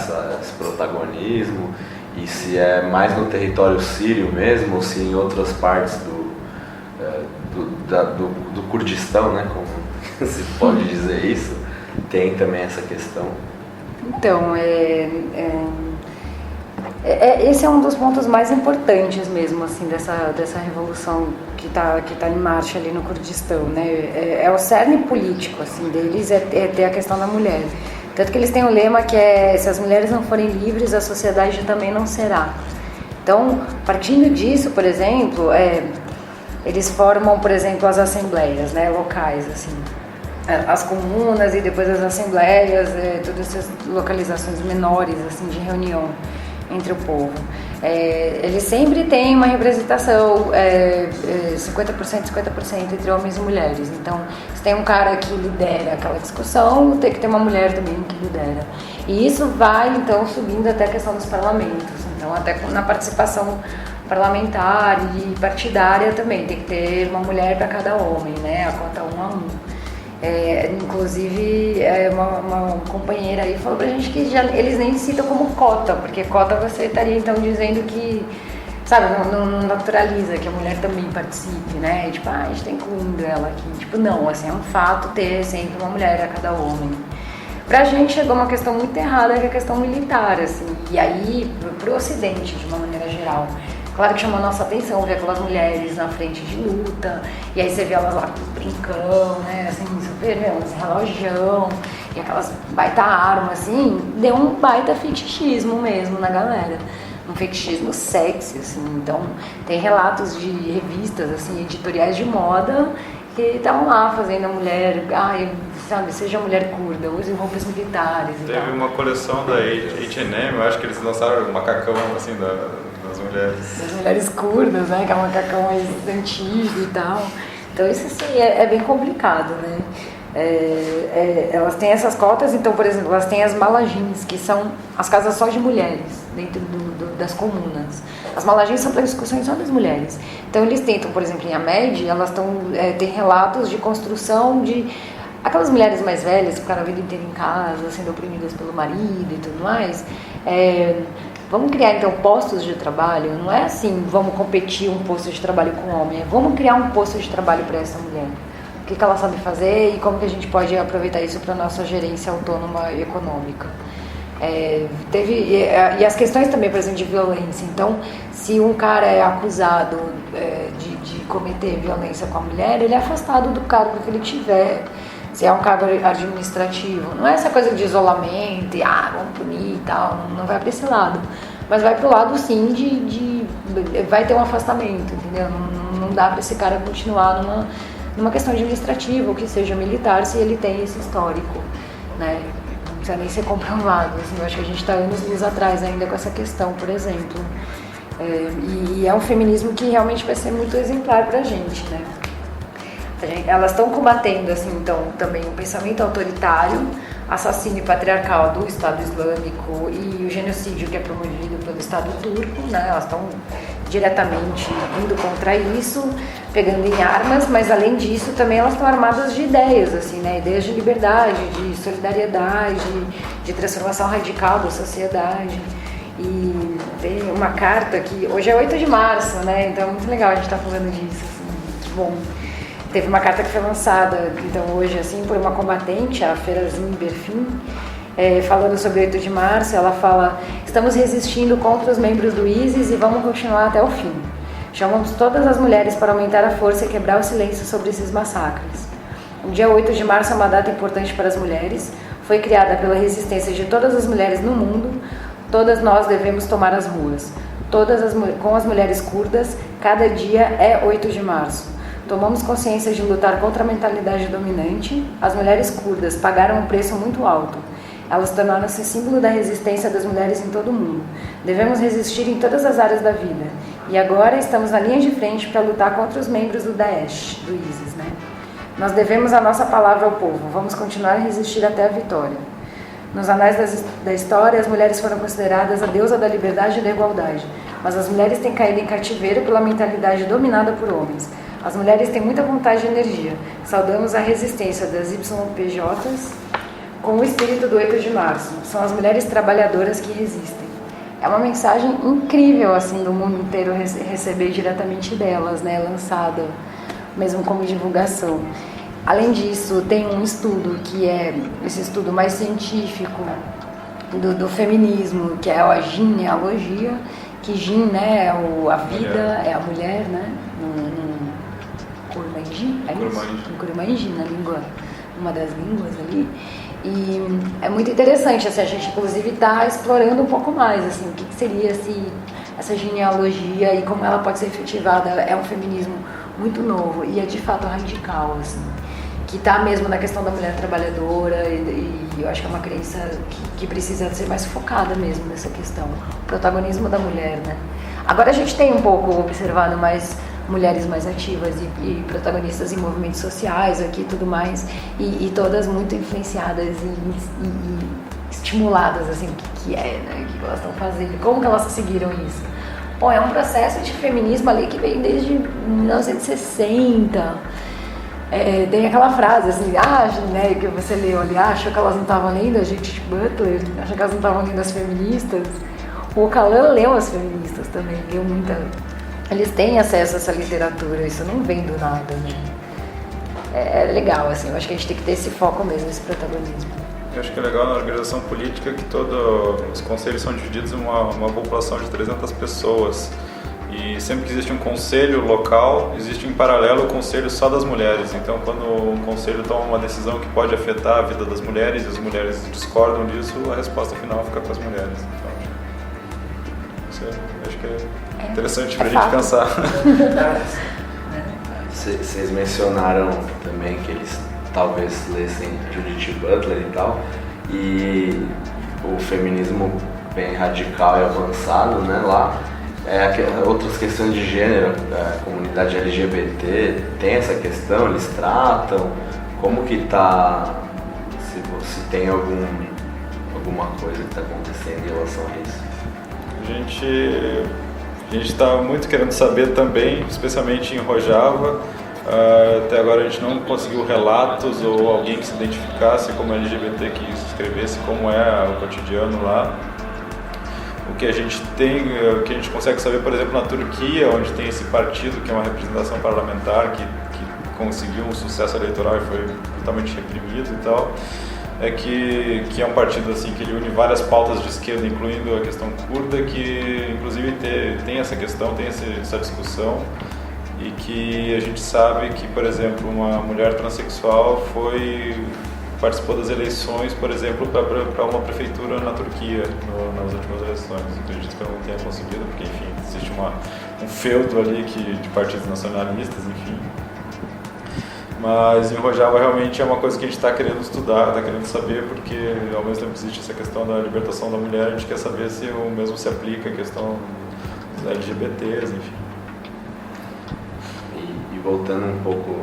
esse protagonismo e se é mais no território sírio mesmo ou se em outras partes do Kurdistão, né? Como se pode dizer isso, tem também essa questão. Então, esse é um dos pontos mais importantes mesmo, assim, dessa revolução que tá em marcha ali no Kurdistão, né? É o cerne político, assim, deles é ter a questão da mulher. Tanto que eles têm um lema que é: se as mulheres não forem livres, a sociedade também não será. Então, partindo disso, por exemplo, eles formam, por exemplo, as assembleias, né, locais, assim, as comunas e depois as assembleias, todas essas localizações menores, assim, de reunião entre o povo. Eles sempre têm uma representação 50% entre homens e mulheres. Então, se tem um cara que lidera aquela discussão, tem que ter uma mulher também que lidera. E isso vai, então, subindo até a questão dos parlamentos. Então, até na participação parlamentar e partidária também, tem que ter uma mulher para cada homem, né? A cota 1:1. Inclusive, uma companheira aí falou pra gente que eles nem citam como cota, porque cota você estaria então dizendo que sabe, não naturaliza que a mulher também participe, né? E, tipo, a gente tá incluindo ela aqui. Tipo, não, assim, é um fato ter sempre uma mulher a cada homem. Pra gente chegou uma questão muito errada, que é a questão militar, assim. E aí, pro Ocidente, de uma maneira geral. Claro que chamou a nossa atenção ver aquelas mulheres na frente de luta, e aí você vê elas lá com os brincão, né, assim, super, uns relojão, e aquelas baita armas, assim, deu um baita fetichismo mesmo na galera. Um fetichismo sexy, assim. Então, tem relatos de revistas, assim, editoriais de moda, que estavam lá fazendo a mulher, sabe, seja mulher curda, use roupas militares e Teve tal. uma coleção da H&M, eu acho que eles lançaram o macacão, assim, das mulheres. Das mulheres curdas, né, que é um macacão mais antigo e tal. Então isso assim, é bem complicado, né. Elas têm essas cotas, então, por exemplo, elas têm as malajins, que são as casas só de mulheres, dentro das comunas. As malajins são para discussões só das mulheres. Então eles tentam, por exemplo, em Amed, elas têm relatos de construção de aquelas mulheres mais velhas que ficaram a vida inteira em casa, sendo oprimidas pelo marido e tudo mais. Vamos criar, então, postos de trabalho. Não é assim, vamos competir um posto de trabalho com o homem. Vamos criar um posto de trabalho para essa mulher. O que ela sabe fazer e como que a gente pode aproveitar isso para a nossa gerência autônoma e econômica. E as questões também, por exemplo, de violência. Então, se um cara é acusado de cometer violência com a mulher, ele é afastado do cargo que ele tiver. Se é um cargo administrativo, não é essa coisa de isolamento e vamos punir e tal, não vai para esse lado, mas vai para o lado sim vai ter um afastamento, entendeu? Não dá para esse cara continuar numa questão administrativa ou que seja militar se ele tem esse histórico, né? Não precisa nem ser comprovado, assim, eu acho que a gente está anos-luz atrás ainda com essa questão, por exemplo, e é um feminismo que realmente vai ser muito exemplar para a gente, né? Elas estão combatendo, assim, então, também o pensamento autoritário, assassino e patriarcal do Estado Islâmico e o genocídio que é promovido pelo Estado Turco, né? Elas estão diretamente indo contra isso, pegando em armas, mas além disso também elas estão armadas de ideias, assim, né? Ideias de liberdade, de solidariedade, de transformação radical da sociedade. E tem uma carta que hoje é 8 de março, né? Então é muito legal a gente estar falando disso, assim, muito bom. Teve uma carta que foi lançada, então, hoje, assim, por uma combatente, a Ferazin Berfin, falando sobre 8 de março, ela fala: estamos resistindo contra os membros do ISIS e vamos continuar até o fim. Chamamos todas as mulheres para aumentar a força e quebrar o silêncio sobre esses massacres. O dia 8 de março é uma data importante para as mulheres, foi criada pela resistência de todas as mulheres no mundo, todas nós devemos tomar as ruas. Com as mulheres curdas, cada dia é 8 de março. Tomamos consciência de lutar contra a mentalidade dominante. As mulheres curdas pagaram um preço muito alto. Elas tornaram-se símbolo da resistência das mulheres em todo o mundo. Devemos resistir em todas as áreas da vida. E agora estamos na linha de frente para lutar contra os membros do Daesh, do ISIS, né? Nós devemos a nossa palavra ao povo. Vamos continuar a resistir até a vitória. Nos anais da história, as mulheres foram consideradas a deusa da liberdade e da igualdade. Mas as mulheres têm caído em cativeiro pela mentalidade dominada por homens. As mulheres têm muita vontade e energia. Saudamos a resistência das YPJs com o espírito do 8 de março. São as mulheres trabalhadoras que resistem. É uma mensagem incrível, assim, do mundo inteiro receber diretamente delas, né? Lançada, mesmo como divulgação. Além disso, tem um estudo que é esse estudo mais científico do feminismo, que é a genealogia, que Gin, né, é a vida, é a mulher, né? Curumãe, é isso? Curumãe, na língua, uma das línguas ali. E é muito interessante, assim, a gente inclusive está explorando um pouco mais, assim, o que seria essa genealogia e como ela pode ser efetivada. É um feminismo muito novo e é de fato radical, assim, que está mesmo na questão da mulher trabalhadora e eu acho que é uma crença que precisa ser mais focada mesmo nessa questão, o protagonismo da mulher, né? Agora a gente tem um pouco observado mais mulheres mais ativas e protagonistas em movimentos sociais aqui e tudo mais, e todas muito influenciadas e estimuladas, assim, o que é, né, o que elas estão fazendo, como que elas conseguiram isso. Bom, é um processo de feminismo ali que vem desde 1960, tem aquela frase assim, né, que você leu ali, achou que elas não estavam lendo a Judith Butler, achou que elas não estavam lendo as feministas. O Cauã leu as feministas também, leu muita. Eles têm acesso a essa literatura, isso não vem do nada, né? É legal, assim, eu acho que a gente tem que ter esse foco mesmo, esse protagonismo. Eu acho que é legal na organização política que todos os conselhos são divididos em uma população de 300 pessoas. E sempre que existe um conselho local, existe em paralelo o conselho só das mulheres. Então, quando um conselho toma uma decisão que pode afetar a vida das mulheres e as mulheres discordam disso, a resposta final fica com as mulheres. Então, isso acho que é interessante para a gente pensar. Vocês mencionaram também que eles talvez lessem Judith Butler e tal, e o feminismo bem radical e avançado, né, lá. Outras questões de gênero, a comunidade LGBT tem essa questão, eles tratam, como que tá, se tem alguma coisa que está acontecendo em relação a isso? A gente está muito querendo saber também, especialmente em Rojava. Até agora a gente não conseguiu relatos ou alguém que se identificasse como LGBT que escrevesse como é o cotidiano lá. O que a gente consegue saber, por exemplo, na Turquia, onde tem esse partido que é uma representação parlamentar que conseguiu um sucesso eleitoral e foi totalmente reprimido e tal, é que é um partido assim que ele une várias pautas de esquerda, incluindo a questão curda, que inclusive tem essa questão, tem essa discussão, e que a gente sabe que, por exemplo, uma mulher transexual participou das eleições, por exemplo, para uma prefeitura na Turquia, nas últimas eleições. Acredito que eu não tenha conseguido, porque, enfim, existe um feudo ali de partidos nacionalistas, enfim. Mas em Rojava realmente é uma coisa que a gente está querendo estudar, está querendo saber, porque ao mesmo tempo existe essa questão da libertação da mulher, a gente quer saber se o mesmo se aplica à questão dos LGBTs, enfim. E voltando um pouco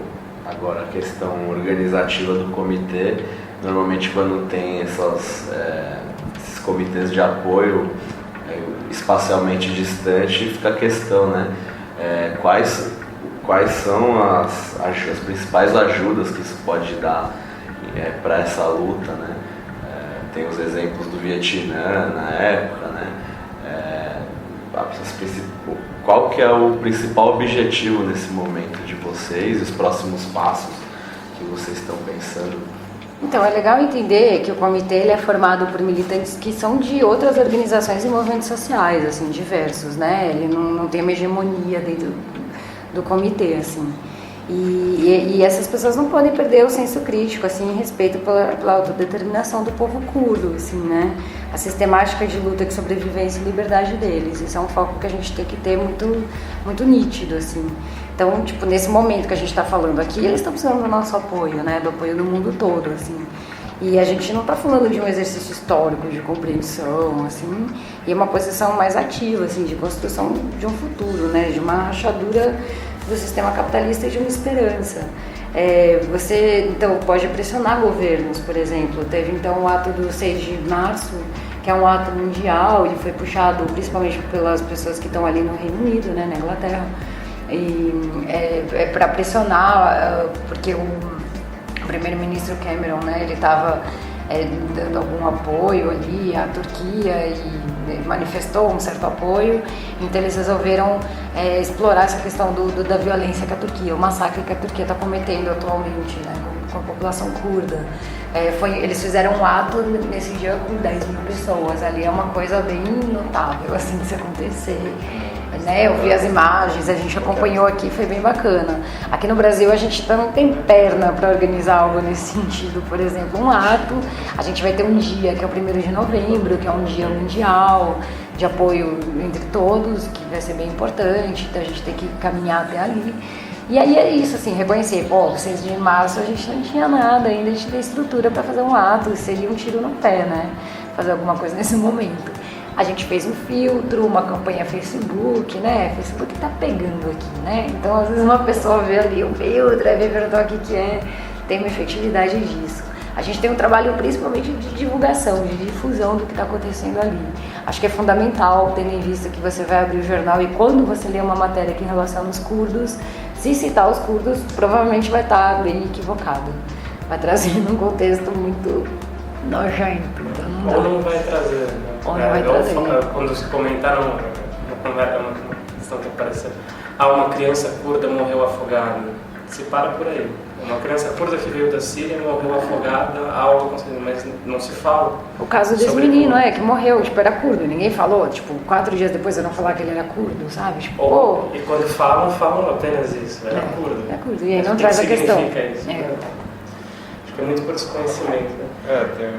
agora à questão organizativa do comitê, normalmente quando tem esses comitês de apoio espacialmente distante, fica a questão, né? Quais são as principais ajudas que isso pode dar para essa luta, né? Tem os exemplos do Vietnã na época, né? Qual que é o principal objetivo nesse momento de vocês, os próximos passos que vocês estão pensando? Então, é legal entender que o comitê ele é formado por militantes que são de outras organizações e movimentos sociais, assim, diversos, né? Ele não tem uma hegemonia dentro do comitê, assim. E essas pessoas não podem perder o senso crítico, assim, em respeito pela autodeterminação do povo curdo, assim, né? A sistemática de luta de sobrevivência e liberdade deles. Isso é um foco que a gente tem que ter muito, muito nítido, assim. Então, tipo, nesse momento que a gente está falando aqui, eles estão precisando do nosso apoio, né? Do apoio do mundo todo, assim. E a gente não está falando de um exercício histórico de compreensão, assim, e uma posição mais ativa, assim, de construção de um futuro, né? De uma rachadura do sistema capitalista e de uma esperança. Você, então, pode pressionar governos, por exemplo. Teve, então, o ato do 6 de março, que é um ato mundial, ele foi puxado principalmente pelas pessoas que estão ali no Reino Unido, né, na Inglaterra, e para pressionar, porque o primeiro-ministro Cameron, né, ele estava dando algum apoio ali à Turquia e manifestou um certo apoio, então eles resolveram explorar essa questão da violência que a Turquia, o massacre que a Turquia está cometendo atualmente, né, com a população curda. Eles fizeram um ato nesse dia com 10 mil pessoas, ali é uma coisa bem notável, assim, de se acontecer. Né, eu vi as imagens, a gente acompanhou aqui, foi bem bacana. Aqui no Brasil a gente não tem perna para organizar algo nesse sentido, por exemplo, um ato. A gente vai ter um dia que é o 1º de novembro, que é um dia mundial de apoio entre todos, que vai ser bem importante, então a gente tem que caminhar até ali. E aí é isso, assim, reconhecer, 6 de março a gente não tinha nada ainda, a gente tem estrutura para fazer um ato, seria um tiro no pé, né? Fazer alguma coisa nesse momento. A gente fez um filtro, uma campanha Facebook, né? Facebook tá pegando aqui, né? Então, às vezes uma pessoa vê ali o filtro, aí vê perguntar o que é, tem uma efetividade disso. A gente tem um trabalho principalmente de divulgação, de difusão do que está acontecendo ali. Acho que é fundamental, tendo em vista que você vai abrir o jornal e quando você lê uma matéria que relaciona os curdos, se citar os curdos, provavelmente vai estar bem equivocado. Vai trazer um contexto muito nojento. Então não dá. Ou não vai trazer, né? Ou não vai trazer. Quando se comentaram, uma questão que apareceu, uma criança curda morreu afogada. Se para por aí. Uma criança curda que veio da Síria morreu afogada, algo assim, mas não se fala. O caso desse menino, que morreu, tipo, era curdo, ninguém falou, tipo, 4 dias depois eu não falar que ele era curdo, sabe? Tipo, E quando falam apenas isso, era curdo. É curdo, e aí Mas não o que traz a questão. significa isso? Acho que é muito por desconhecimento, né? Tem...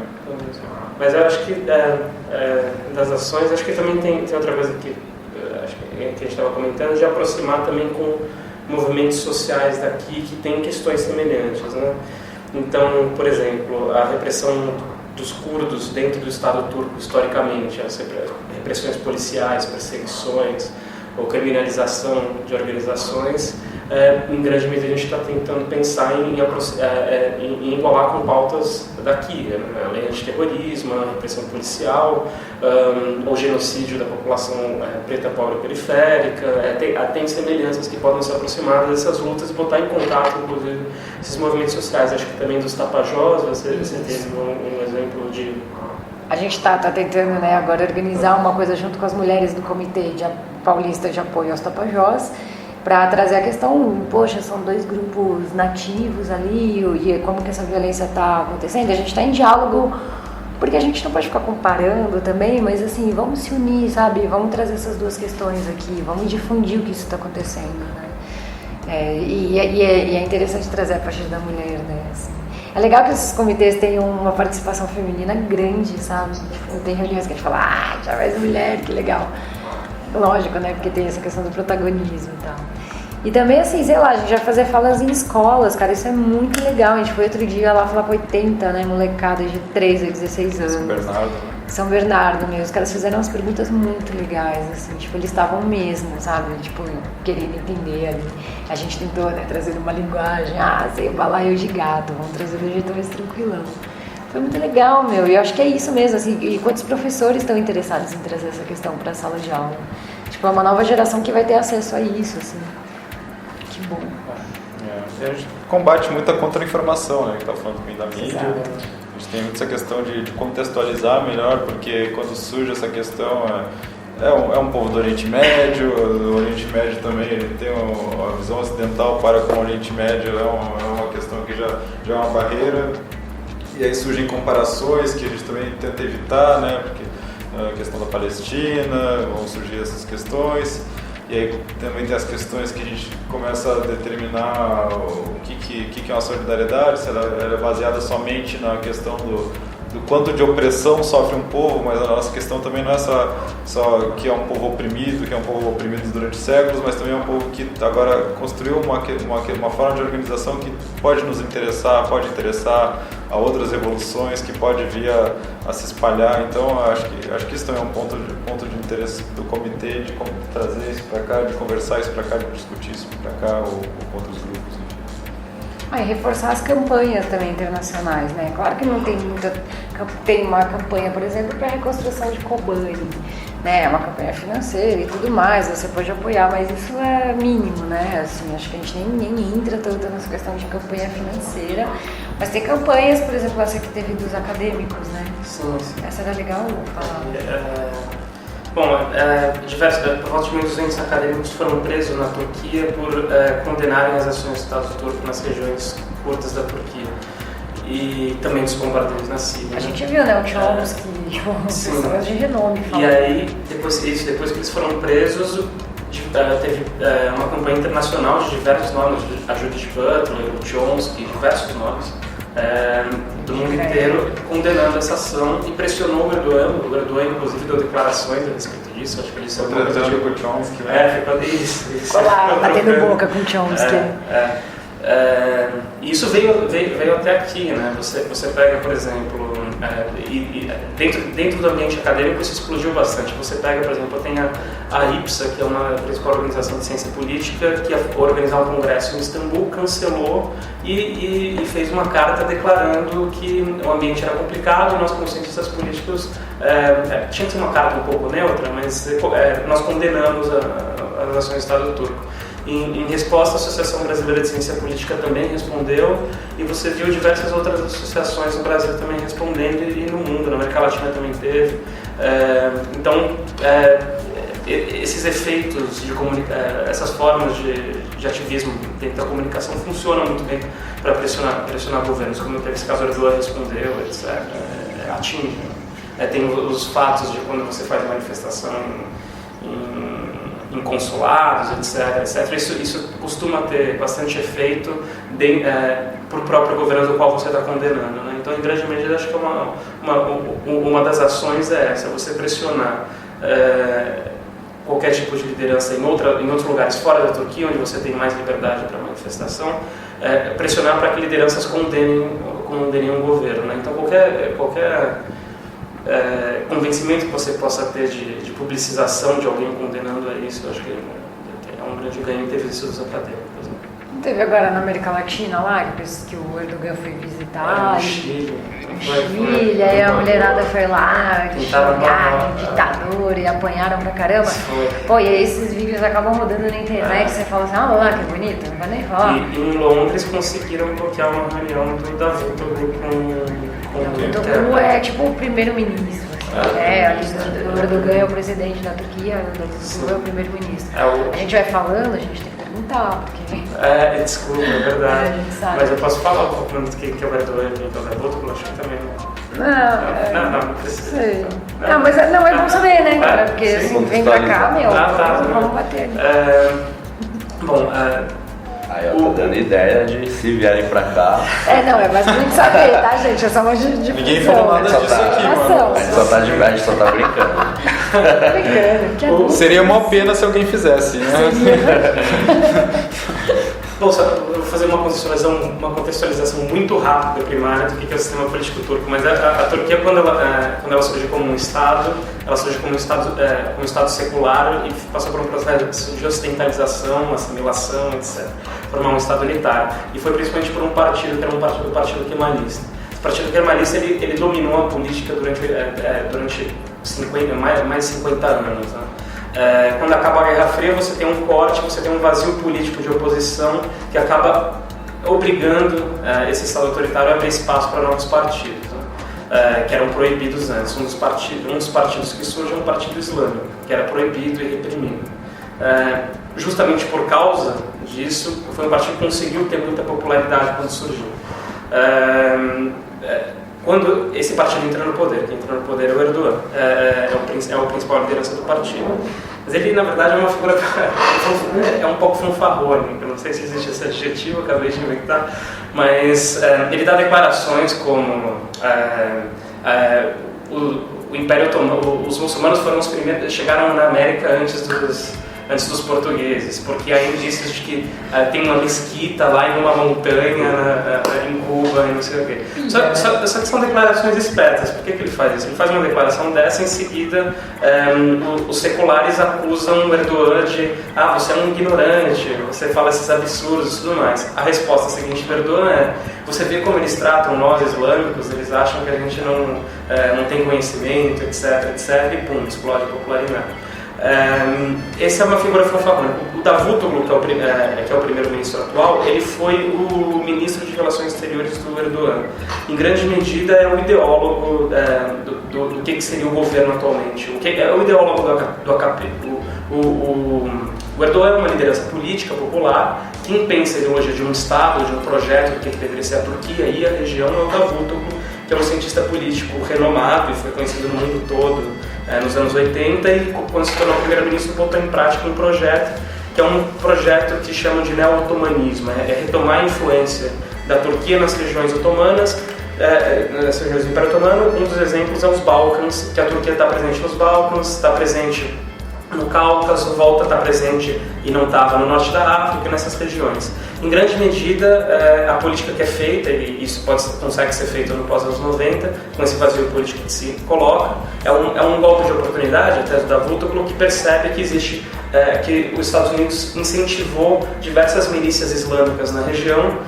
Mas eu acho que das ações, acho que também tem outra coisa que acho que a gente estava comentando, de aproximar também com movimentos sociais daqui que têm questões semelhantes, né? Então, por exemplo, a repressão dos curdos dentro do Estado turco historicamente, as repressões policiais, perseguições ou criminalização de organizações, em grande medida a gente está tentando pensar em igualar com pautas daqui, né? A lei antiterrorismo, a repressão policial, o genocídio da população preta, pobre e periférica. Tem semelhanças que podem se aproximar dessas lutas e botar em contato, inclusive, esses movimentos sociais. Acho que também dos Tapajós, você teve um exemplo de... A gente está tentando, né, agora organizar uma coisa junto com as mulheres do Comitê Paulista de Apoio aos Tapajós, para trazer a questão, poxa, são 2 grupos nativos ali, e como que essa violência está acontecendo. A gente está em diálogo, porque a gente não pode ficar comparando também, mas assim, vamos se unir, sabe? Vamos trazer essas 2 questões aqui, vamos difundir o que isso está acontecendo, né? E é interessante trazer a partir da mulher, né? Assim. É legal que esses comitês tenham uma participação feminina grande, sabe? Tipo, tem reuniões que a gente fala, já mais mulher, que legal. Lógico, né? Porque tem essa questão do protagonismo e tal. E também, assim, sei lá, a gente vai fazer falas em escolas, cara, isso é muito legal. A gente foi outro dia lá falar com 80, né, molecada de 13 a 16 anos. São Bernardo, né? São Bernardo mesmo. Os caras fizeram umas perguntas muito legais, assim, tipo, eles estavam mesmo, sabe, tipo, querendo entender ali. A gente tentou, né, trazer uma linguagem, sei o balaio de gato, vamos trazer do jeito mais tranquilão. Foi muito legal, meu, e eu acho que é isso mesmo, assim, e quantos professores estão interessados em trazer essa questão para a sala de aula? Tipo, é uma nova geração que vai ter acesso a isso, assim. Que bom. E a gente combate muito a contra-informação, né, que tá falando também da mídia. Exato. A gente tem muito essa questão de contextualizar melhor, porque quando surge essa questão, é um povo do Oriente Médio, o Oriente Médio também ele tem a visão ocidental para com o Oriente Médio, é uma questão que já é uma barreira. E aí surgem comparações que a gente também tenta evitar, né? Porque a questão da Palestina, vão surgir essas questões. E aí também tem as questões que a gente começa a determinar o que é uma solidariedade, se ela é baseada somente na questão do quanto de opressão sofre um povo, mas a nossa questão também não é só que é um povo oprimido, durante séculos, mas também é um povo que agora construiu uma forma de organização que pode nos interessar, pode interessar a outras revoluções, que pode vir a se espalhar. Então acho que isso também é um ponto de interesse do comitê, de trazer isso para cá, de conversar isso para cá, de discutir isso para cá ou com outros grupos. E reforçar as campanhas também internacionais, né? Claro que não tem muita... Tem uma campanha, por exemplo, para a reconstrução de Kobani, né? É uma campanha financeira e tudo mais, você pode apoiar, mas isso é mínimo, né? Assim, acho que a gente nem entra tanto nessa questão de campanha financeira, mas tem campanhas, por exemplo, essa que teve dos acadêmicos, né? Sim. Essa era legal falar. Por volta de 1.200 acadêmicos foram presos na Turquia por condenarem as ações do Estado turco nas regiões curdas da Turquia e também dos bombardeios na Síria. A gente viu, né, o Chomsky, pessoas de renome falando. E aí, depois que eles foram presos, teve uma campanha internacional de diversos nomes, a Judith Butler, o Chomsky, diversos nomes, do mundo inteiro condenando essa ação e pressionou o Erdogan. O Erdogan, inclusive, deu declarações a respeito disso. Acho que ele saiu tratando com o Chomsky, né? Ficou isso. Ficou lá, batendo boca com o Chomsky. Isso veio até aqui, né? Você pega, por exemplo, dentro do ambiente acadêmico isso explodiu bastante. Você pega, por exemplo, tem a IPSA, que é uma principal organização de ciência política, que ia organizar um congresso em Istambul, cancelou e fez uma carta declarando que o ambiente era complicado e nós, como cientistas políticos, tinha que ser uma carta um pouco neutra, mas nós condenamos as ações do Estado turco. Em resposta, a Associação Brasileira de Ciência Política também respondeu, e você viu diversas outras associações no Brasil também respondendo, e no mundo, na América Latina também teve. Então, esses efeitos de essas formas de ativismo dentro da comunicação funcionam muito bem para pressionar governos, como esse caso Erdogan respondeu, etc. Atinge. Tem os fatos de quando você faz manifestação em consulados, etc. Isso costuma ter bastante efeito para o próprio governo do qual você está condenando, né? Então, em grande medida, acho que uma das ações é essa, você pressionar qualquer tipo de liderança em outros lugares fora da Turquia, onde você tem mais liberdade para manifestação, pressionar para que lideranças condenem um governo, né? Então, qualquer convencimento que você possa ter de publicização de alguém condenando a isso, eu acho que é um grande ganho ter visitas acadêmicas, né? Teve agora na América Latina lá, que o Erdogan foi visitar. No Chile. Chile, aí a mulherada foi lá, xingar, ditador, e apanharam pra caramba. Pô, e aí esses vídeos acabam rodando na internet, você fala assim, lá, que bonito, não vai nem falar. E em Londres conseguiram bloquear uma reunião do Davutoglu com o Davutoglu é tipo o primeiro-ministro. O Erdogan é o presidente da Turquia, o Davutoglu é o primeiro-ministro. A gente vai falando, a gente tem que perguntar, porque... desculpa, é verdade. Mas eu posso falar um pouco do que é o Erdogan e o Davutoglu, acho que também não precisa. Sei. Mas é bom saber, né? Porque assim, vem pra cá, vamos bater. Aí eu tô dando ideia de se vierem pra cá. É basicamente saber, tá, gente? É só uma de Ninguém falou nada disso aqui, mano. A gente só tá brincando. Seria uma pena se alguém fizesse, né? Bom, só vou fazer uma contextualização muito rápida primária do que é o sistema político turco. Mas a Turquia, quando ela surgiu como um Estado, ela surgiu como um Estado secular e passou por um processo de ocidentalização, assimilação, etc. Formar um Estado unitário. E foi principalmente por um partido, que era o Partido Kemalista. O Partido Kemalista ele dominou a política durante mais de 50 anos, né? Quando acaba a Guerra Fria, você tem um corte, você tem um vazio político de oposição que acaba obrigando esse Estado autoritário a abrir espaço para novos partidos, né? Que eram proibidos antes. Um dos partidos que surge é um partido islâmico, que era proibido e reprimido. Justamente por causa disso, foi um partido que conseguiu ter muita popularidade quando surgiu. Quando esse partido entra no poder, quem entra no poder é o Erdogan, é o principal liderança do partido. Mas ele, na verdade, é uma figura, é um pouco fanfarrônico, eu não sei se existe esse adjetivo, eu acabei de inventar, mas ele dá declarações como o Império Otomano, os muçulmanos foram os primeiros, chegaram na América antes dos portugueses, porque há indícios de que tem uma mesquita lá em uma montanha em Cuba e não sei o quê. Só que são declarações espertas. Por que ele faz isso? Ele faz uma declaração dessa, em seguida os seculares acusam o Erdogan de você é um ignorante, você fala esses absurdos e tudo mais. A resposta seguinte do Erdogan é: você vê como eles tratam nós islâmicos, eles acham que a gente não tem conhecimento, etc, etc, e pum, explode a popularidade. Essa é uma figura fanfarrônica. O Davutoglu, que é o primeiro-ministro atual, ele foi o ministro de Relações Exteriores do Erdogan. Em grande medida é o ideólogo do que seria o governo atualmente. É o ideólogo do AKP. O Erdogan é uma liderança política popular. Quem pensa hoje de um Estado, de um projeto do que deveria ser a Turquia e a região é o Davutoglu, que é um cientista político renomado e foi conhecido no mundo todo nos anos 80, e quando se tornou primeiro-ministro botou em prática um projeto que é um projeto que chamam de neo-otomanismo, é retomar a influência da Turquia nas regiões otomanas, nas regiões do Império Otomano. Um dos exemplos é os Balcãs, que a Turquia está presente nos Balcãs, está presente no Cáucaso, volta a estar presente e não estava no norte da África, nessas regiões. Em grande medida, a política que é feita, e isso consegue ser feito no pós-anos 90, com esse vazio político que se coloca, é um golpe de oportunidade, até do Davutoglu, que percebe que existe, que os Estados Unidos incentivou diversas milícias islâmicas na região,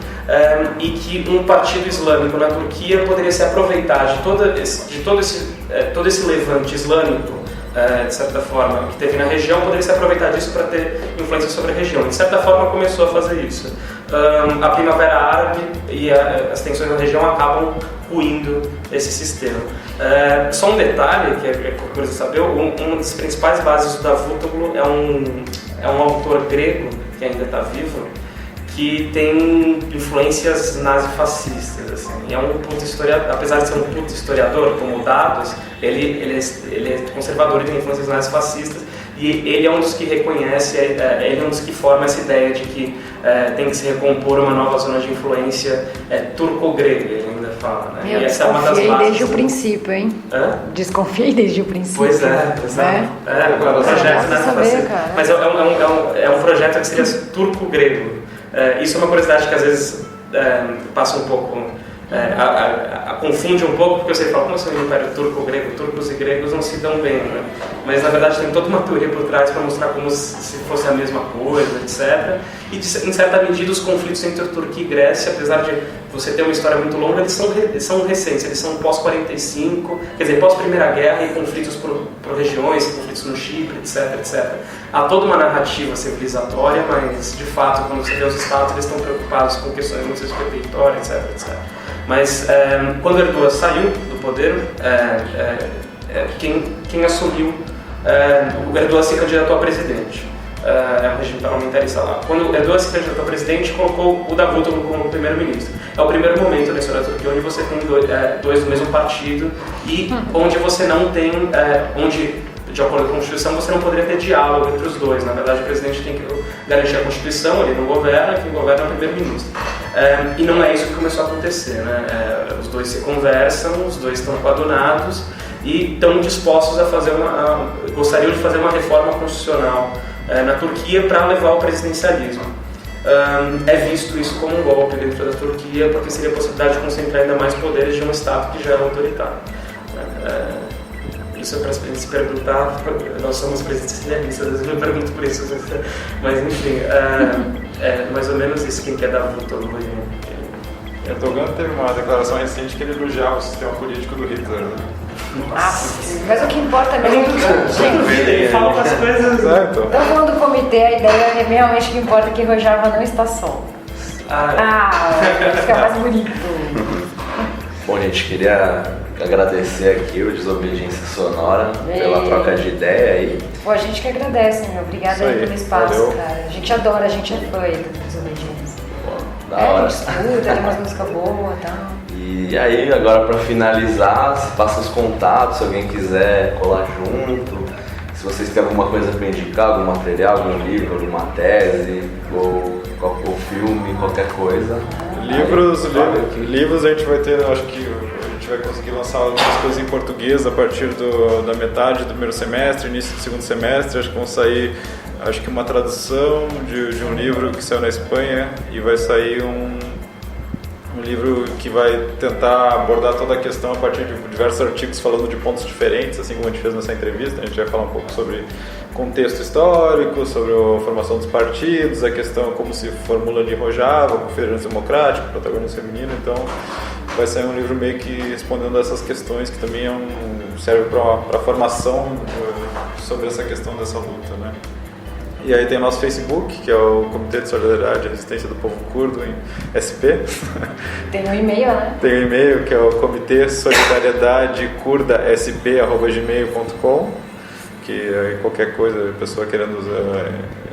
e que um partido islâmico na Turquia poderia se aproveitar de todo esse levante islâmico de certa forma, que teve na região, poderia se aproveitar disso para ter influência sobre a região. De certa forma, começou a fazer isso. A Primavera Árabe e as tensões na região acabam ruindo esse sistema. Só um detalhe, que é curioso saber, uma das principais bases do Davutoglu é um autor grego, que ainda está vivo, que tem influências nazifascistas, assim. E é um puto historiador, apesar de ser um puto historiador, como dados, ele é conservador e tem influências nazifascistas, e ele é um dos que reconhece, ele é um dos que forma essa ideia de que tem que se recompor uma nova zona de influência turco-grega, ele ainda fala, né? Eu desconfiei desde o princípio, hein? Desconfiei desde o princípio. Pois é, exato. É um projeto nazifascista. Mas é um projeto que seria turco-grego. Isso é uma curiosidade que às vezes passa um pouco, confunde um pouco, porque você fala, como assim o Império Turco-Grego? Turcos e gregos não se dão bem, né? Mas na verdade tem toda uma teoria por trás para mostrar como se fosse a mesma coisa, etc. E em certa medida os conflitos entre Turquia e Grécia, apesar de você ter uma história muito longa, eles são recentes, eles são pós-45, quer dizer, pós-Primeira Guerra e conflitos por regiões, conflitos no Chipre, etc, etc. Há toda uma narrativa civilizatória, mas de fato, quando você vê os estados, eles estão preocupados com questões muito respeito ao território, etc, etc. Mas quando Erdogan saiu do poder, quem assumiu, o Erdogan se candidatou a presidente. É um regime parlamentarista lá. Quando Erdogan se candidatou a presidente, colocou o Davutoglu como primeiro-ministro. É o primeiro momento na história da Turquia onde você tem dois do mesmo partido e onde você não tem, de acordo com a Constituição, você não poderia ter diálogo entre os dois. Na verdade, o presidente tem que garantir a Constituição, ele não governa, quem governa é o primeiro-ministro. E não é isso que começou a acontecer, né? Os dois se conversam, os dois estão coadunados e estão dispostos a fazer gostariam de fazer uma reforma constitucional na Turquia para levar ao presidencialismo. É visto isso como um golpe dentro da Turquia, porque seria a possibilidade de concentrar ainda mais poderes de um Estado que já é autoritário. Isso é para se perguntar, nós somos presidencialistas, às vezes eu me pergunto por isso, mas enfim, é mais ou menos isso, quem quer dar Davutoglu. Erdogan teve uma declaração recente que ele elogiava o sistema político do Hitler, né? Mas o que importa mesmo Ele fala as coisas. Então, falando do comitê, a ideia é realmente que importa que Rojava não está só. Fica mais bonito. Bom, gente, queria agradecer aqui o Desobediência Sonora pela troca de ideia aí. Pô, a gente que agradece, meu. Obrigada aí pelo espaço, valeu. Cara. A gente adora, a gente é fã do Desobediência. Da hora. A gente escuta, tem umas músicas boas e tal. E aí, agora para finalizar, passa os contatos, se alguém quiser colar junto, se vocês têm alguma coisa para indicar, algum material, algum livro, alguma tese, ou filme, qualquer coisa. Livros a gente vai ter, acho que a gente vai conseguir lançar algumas coisas em português a partir da metade do primeiro semestre, início do segundo semestre. Acho que vão sair, uma tradução de um livro que saiu na Espanha, e vai sair um livro que vai tentar abordar toda a questão a partir de diversos artigos falando de pontos diferentes, assim como a gente fez nessa entrevista. A gente vai falar um pouco sobre contexto histórico, sobre a formação dos partidos, a questão como se formula de Rojava, Conferência Democrática, protagonismo feminino. Então vai sair um livro meio que respondendo a essas questões, que também serve para a formação sobre essa questão dessa luta, né? E aí tem o nosso Facebook, que é o Comitê de Solidariedade e Resistência do Povo Curdo, em SP. Tem um e-mail, né? Tem um e-mail, que é o Comitê Solidariedade Curda@gmail.com, que aí qualquer coisa, a pessoa querendo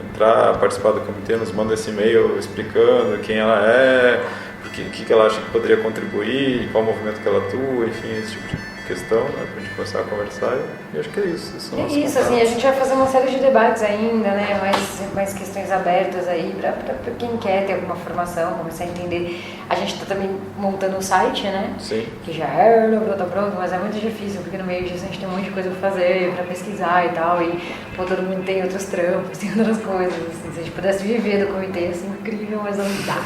entrar, participar do comitê, nos manda esse e-mail explicando quem ela é, o que ela acha que poderia contribuir, qual movimento que ela atua, enfim, esse tipo de questão, né, pra gente começar a conversar, e acho que é isso. Isso, assim, a gente vai fazer uma série de debates ainda, né, mais questões abertas aí, pra quem quer ter alguma formação, começar a entender. A gente tá também montando um site, né? Sim. Que já tá pronto, mas é muito difícil, porque no meio disso a gente tem um monte de coisa pra fazer, pra pesquisar e tal, e todo mundo tem outros trampos, tem outras coisas, assim, se a gente pudesse viver do comitê, assim, incrível, mas não dá,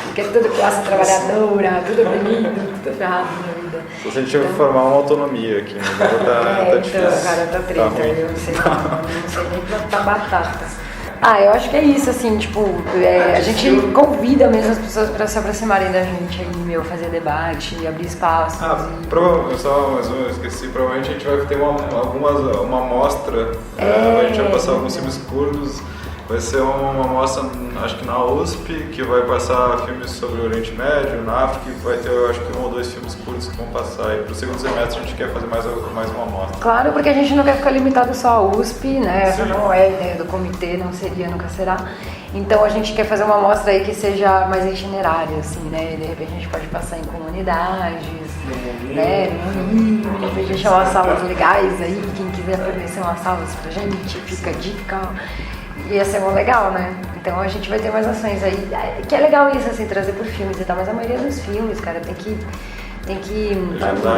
porque é tudo classe trabalhadora, tudo oprimido, tudo ferrado na vida. Se a gente tiver que formar uma autonomia aqui, né? Tá difícil. Então, cara, tá treta, eu não sei nem plantar batata. Eu acho que é isso, assim, tipo, a gente convida mesmo as pessoas para se aproximarem da gente aí, fazer debate, abrir espaços. Eu esqueci, provavelmente a gente vai ter uma mostra, a gente vai passar alguns filmes curtos, vai ser uma mostra, acho que na USP, que vai passar filmes sobre o Oriente Médio, na África, e vai ter, acho que 1 ou 2 filmes curtos que vão passar, e pro segundo semestre a gente quer fazer mais uma mostra. Claro, porque a gente não quer ficar limitado só à USP, né? Essa não é a ideia do comitê, não seria, nunca será. Então a gente quer fazer uma mostra aí que seja mais itinerária, assim, né? De repente a gente pode passar em comunidades, né? De repente chamar umas salas legais aí, quem quiser fornecer umas salas pra gente, fica a dica. Ia ser muito legal, né? Então a gente vai ter mais ações aí. Que é legal isso, assim, trazer por filmes e tal, mas a maioria dos filmes, cara, tem que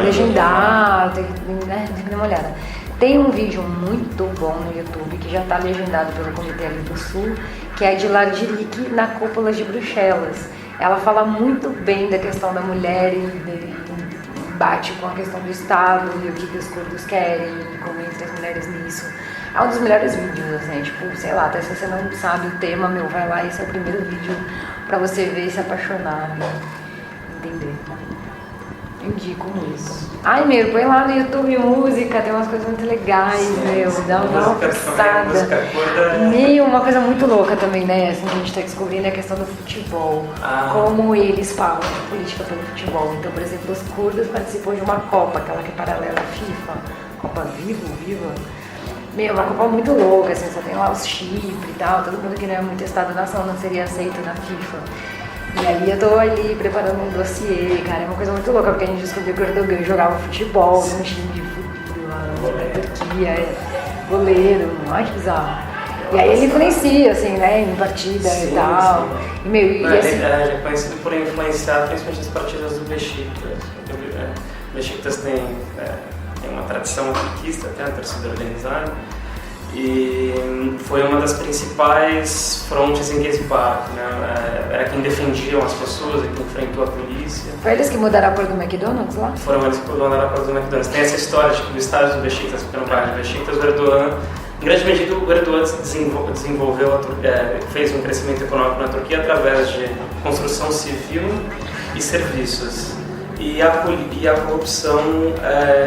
legendar, tem que dar uma olhada. Tem um vídeo muito bom no YouTube que já está legendado pelo Comitê ali do Sul, que é de Lardirik na Cúpula de Bruxelas. Ela fala muito bem da questão da mulher e bate com a questão do Estado e o que os curdos querem e como entra as mulheres nisso. É um dos melhores vídeos, assim, tipo, sei lá, até se você não sabe o tema, vai lá, esse é o primeiro vídeo pra você ver e se apaixonar e entender. Indico muito. Põe lá no YouTube música, tem umas coisas muito legais, dá uma forçada. Uma coisa muito louca também, né, assim, que a gente tá descobrindo é a questão do futebol. Como eles falam de política pelo futebol. Então, por exemplo, os curdos participam de uma Copa, aquela que é paralela à FIFA, Copa Viva. Uma Copa muito louca, assim, só tem lá os Chipre e tal, todo mundo que não é muito Estado-nação não seria aceito na FIFA. E aí eu tô ali preparando um dossiê, cara, é uma coisa muito louca, porque a gente descobriu que o Erdogan jogava futebol num time de futebol lá na Turquia, goleiro, que bizarro. E aí ele influencia, assim, né, em partida e tal. Sim. Ele é conhecido por influenciar principalmente as partidas do Beşiktaş. O Beşiktaş tem uma tradição anarquista, até a torcida organizada, e foi uma das principais frontes em Gezi Park, né? Era quem defendiam as pessoas e quem enfrentou a polícia. Foi eles que mudaram a cor do McDonald's lá? Foram eles que mudaram a cor do McDonald's. Tem essa história de que o estádio do Beşiktaş, fica no bairro do Beşiktaş, o Erdogan, em grande medida, o Erdogan fez um crescimento econômico na Turquia através de construção civil e serviços. E a corrupção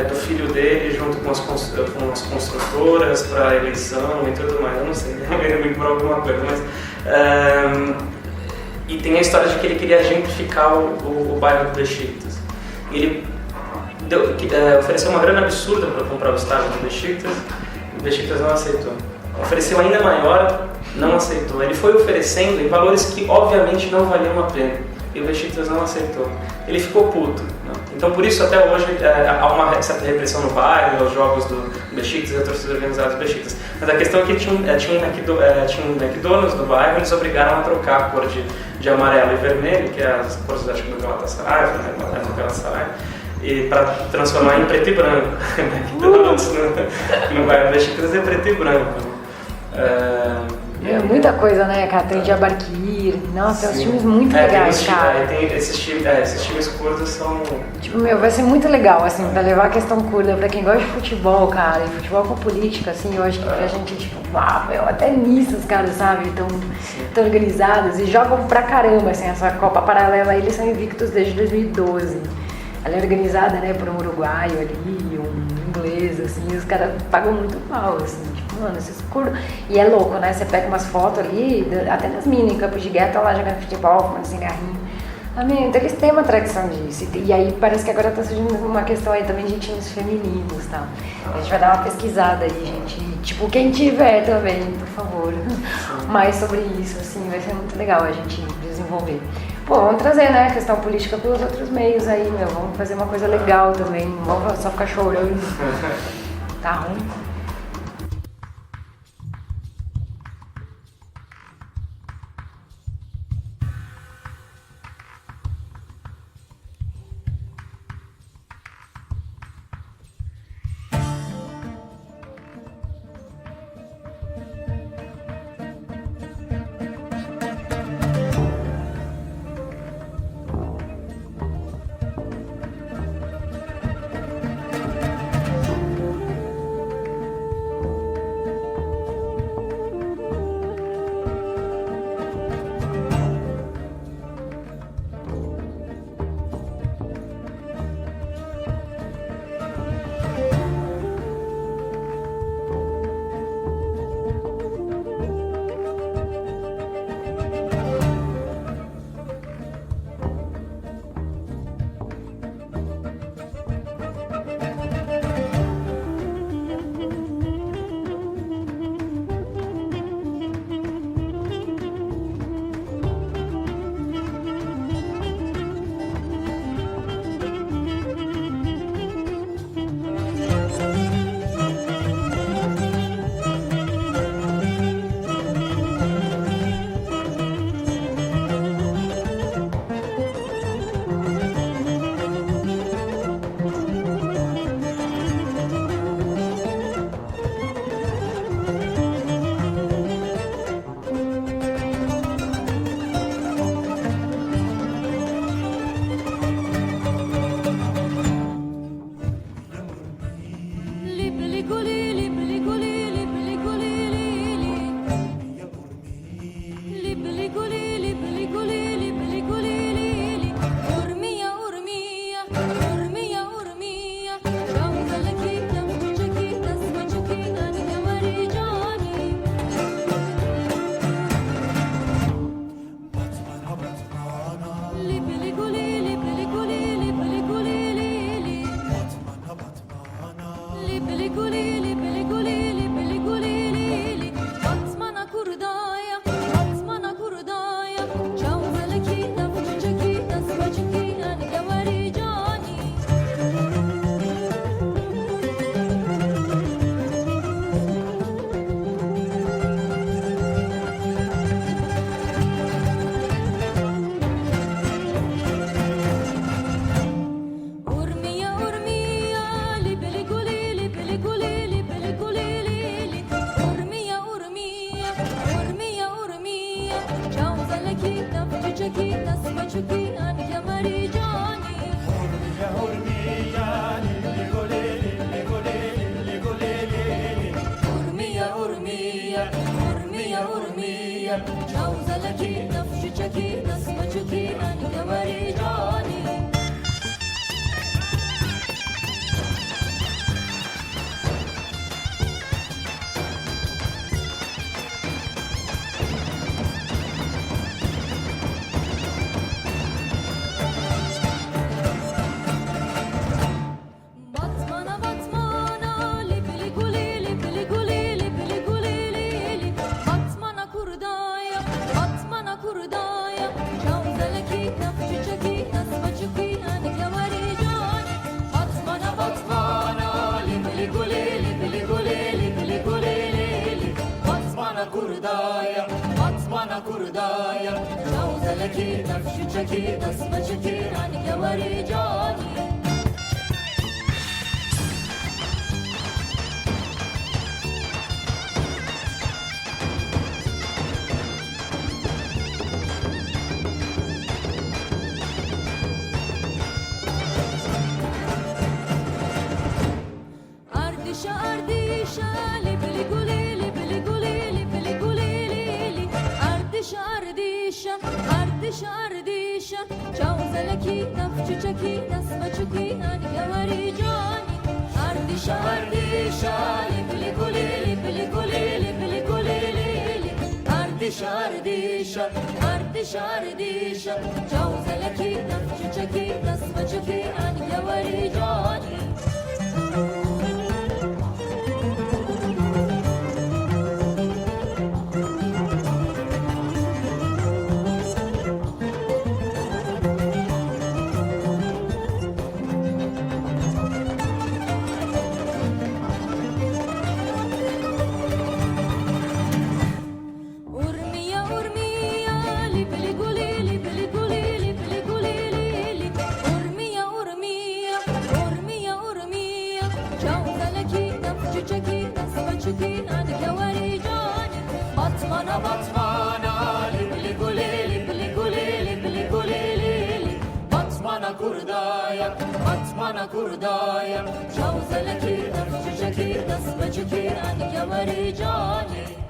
do filho dele junto com as construtoras para a eleição e tudo mais, eu não sei, me por alguma coisa, mas... e tem a história de que ele queria gentrificar o bairro do Beşiktaş. Ele ofereceu uma grana absurda para comprar o estádio do Beşiktaş, e o Beşiktaş não aceitou. Ofereceu ainda maior, não aceitou. Ele foi oferecendo em valores que obviamente não valiam a pena. E o Beşiktaş não aceitou. Ele ficou puto. Né? Então, por isso, até hoje, há uma certa repressão no bairro, aos jogos do Beşiktaş e a torcida organizada do Beşiktaş. Mas a questão é que tinha um McDonald's no bairro, eles obrigaram a trocar a cor de amarelo e vermelho, que é as cores do Galatasaray, né? Do Galatasaray, e para transformar em preto e branco. McDonald's no bairro do Beşiktaş é preto e branco. Muita coisa, né, cara? Tem o Diyarbakir. Nossa, tem uns times muito legais, cara. Esses times curdos são... Tipo, vai ser muito legal, assim, pra levar a questão curda pra quem gosta de futebol, cara. E futebol com política, assim, eu acho que pra gente, tipo, até nisso os caras, sabe? Tão organizados e jogam pra caramba, assim, essa Copa Paralela. Eles são invictos desde 2012. Ela é organizada, né, por um uruguaio ali, um inglês, assim, e os caras pagam muito mal, assim, tipo, mano, esses curdos. E é louco, né, você pega umas fotos ali, até das minas em Campo de Guerra, lá jogando futebol, fumando cigarrinho. Então eles têm uma tradição disso, e aí parece que agora tá surgindo uma questão aí também de times femininos, tá? A gente vai dar uma pesquisada aí, gente, tipo, quem tiver também, por favor, mais sobre isso, assim, vai ser muito legal a gente desenvolver. Pô, vamos trazer, né, a questão política pelos outros meios aí, vamos fazer uma coisa legal também, não vamos só ficar chorando, tá ruim. بلي قولي لي بلي قولي لي بلي قولي لي بطمنا كردايا بطمنا كردايا جوز لكينا فجكينا سبجكينا نقوري جاني أرميا أرميا لي بلي قولي لي بلي قولي لي بلي قولي لي أرميا أرميا أرميا أرميا جوز لكينا فجكينا سبجكينا نقوري جاني أرميا أرميا أرميا أرميا جوز لكينا فجكينا سبجكينا نقوري جاني بطمنا بطمنا لي بلي قولي لي بلي قولي لي بلي قولي لي بطمنا كردايا بطمنا كردايا جوز لكينا فجكينا سبجكينا نقوري جاني بطمنا بطمنا لي بلي قولي لي بلي قولي لي بلي قولي لي بطمنا كردايا بطمنا كردايا جوز لكينا فجكينا سبجكينا نقوري جاني أردشة أردشة لي بلي قولي لي بلي قولي لي بلي قولي لي أردشة أردشة أردشة أردشة جوز لكينا فجكينا سبجكينا نقوري جاني أردشة أردشة لي بلي قولي لي بلي قولي لي بلي قولي لي أردشة أردشة أردشة أردشة جوز لكينا فجكينا سبجكينا نقوري جاني أرميا أرميا لي بلي قولي لي بلي قولي لي بلي قولي لي أرميا أرميا أرميا أرميا جوز لكينا فجكينا سبجكينا نقوري جاني بطمنا بطمنا لي بلي قولي لي بلي قولي لي بلي قولي لي بطمنا كردايا بطمنا كردايا جوز لكينا فجكينا سبجكينا نقوري جاني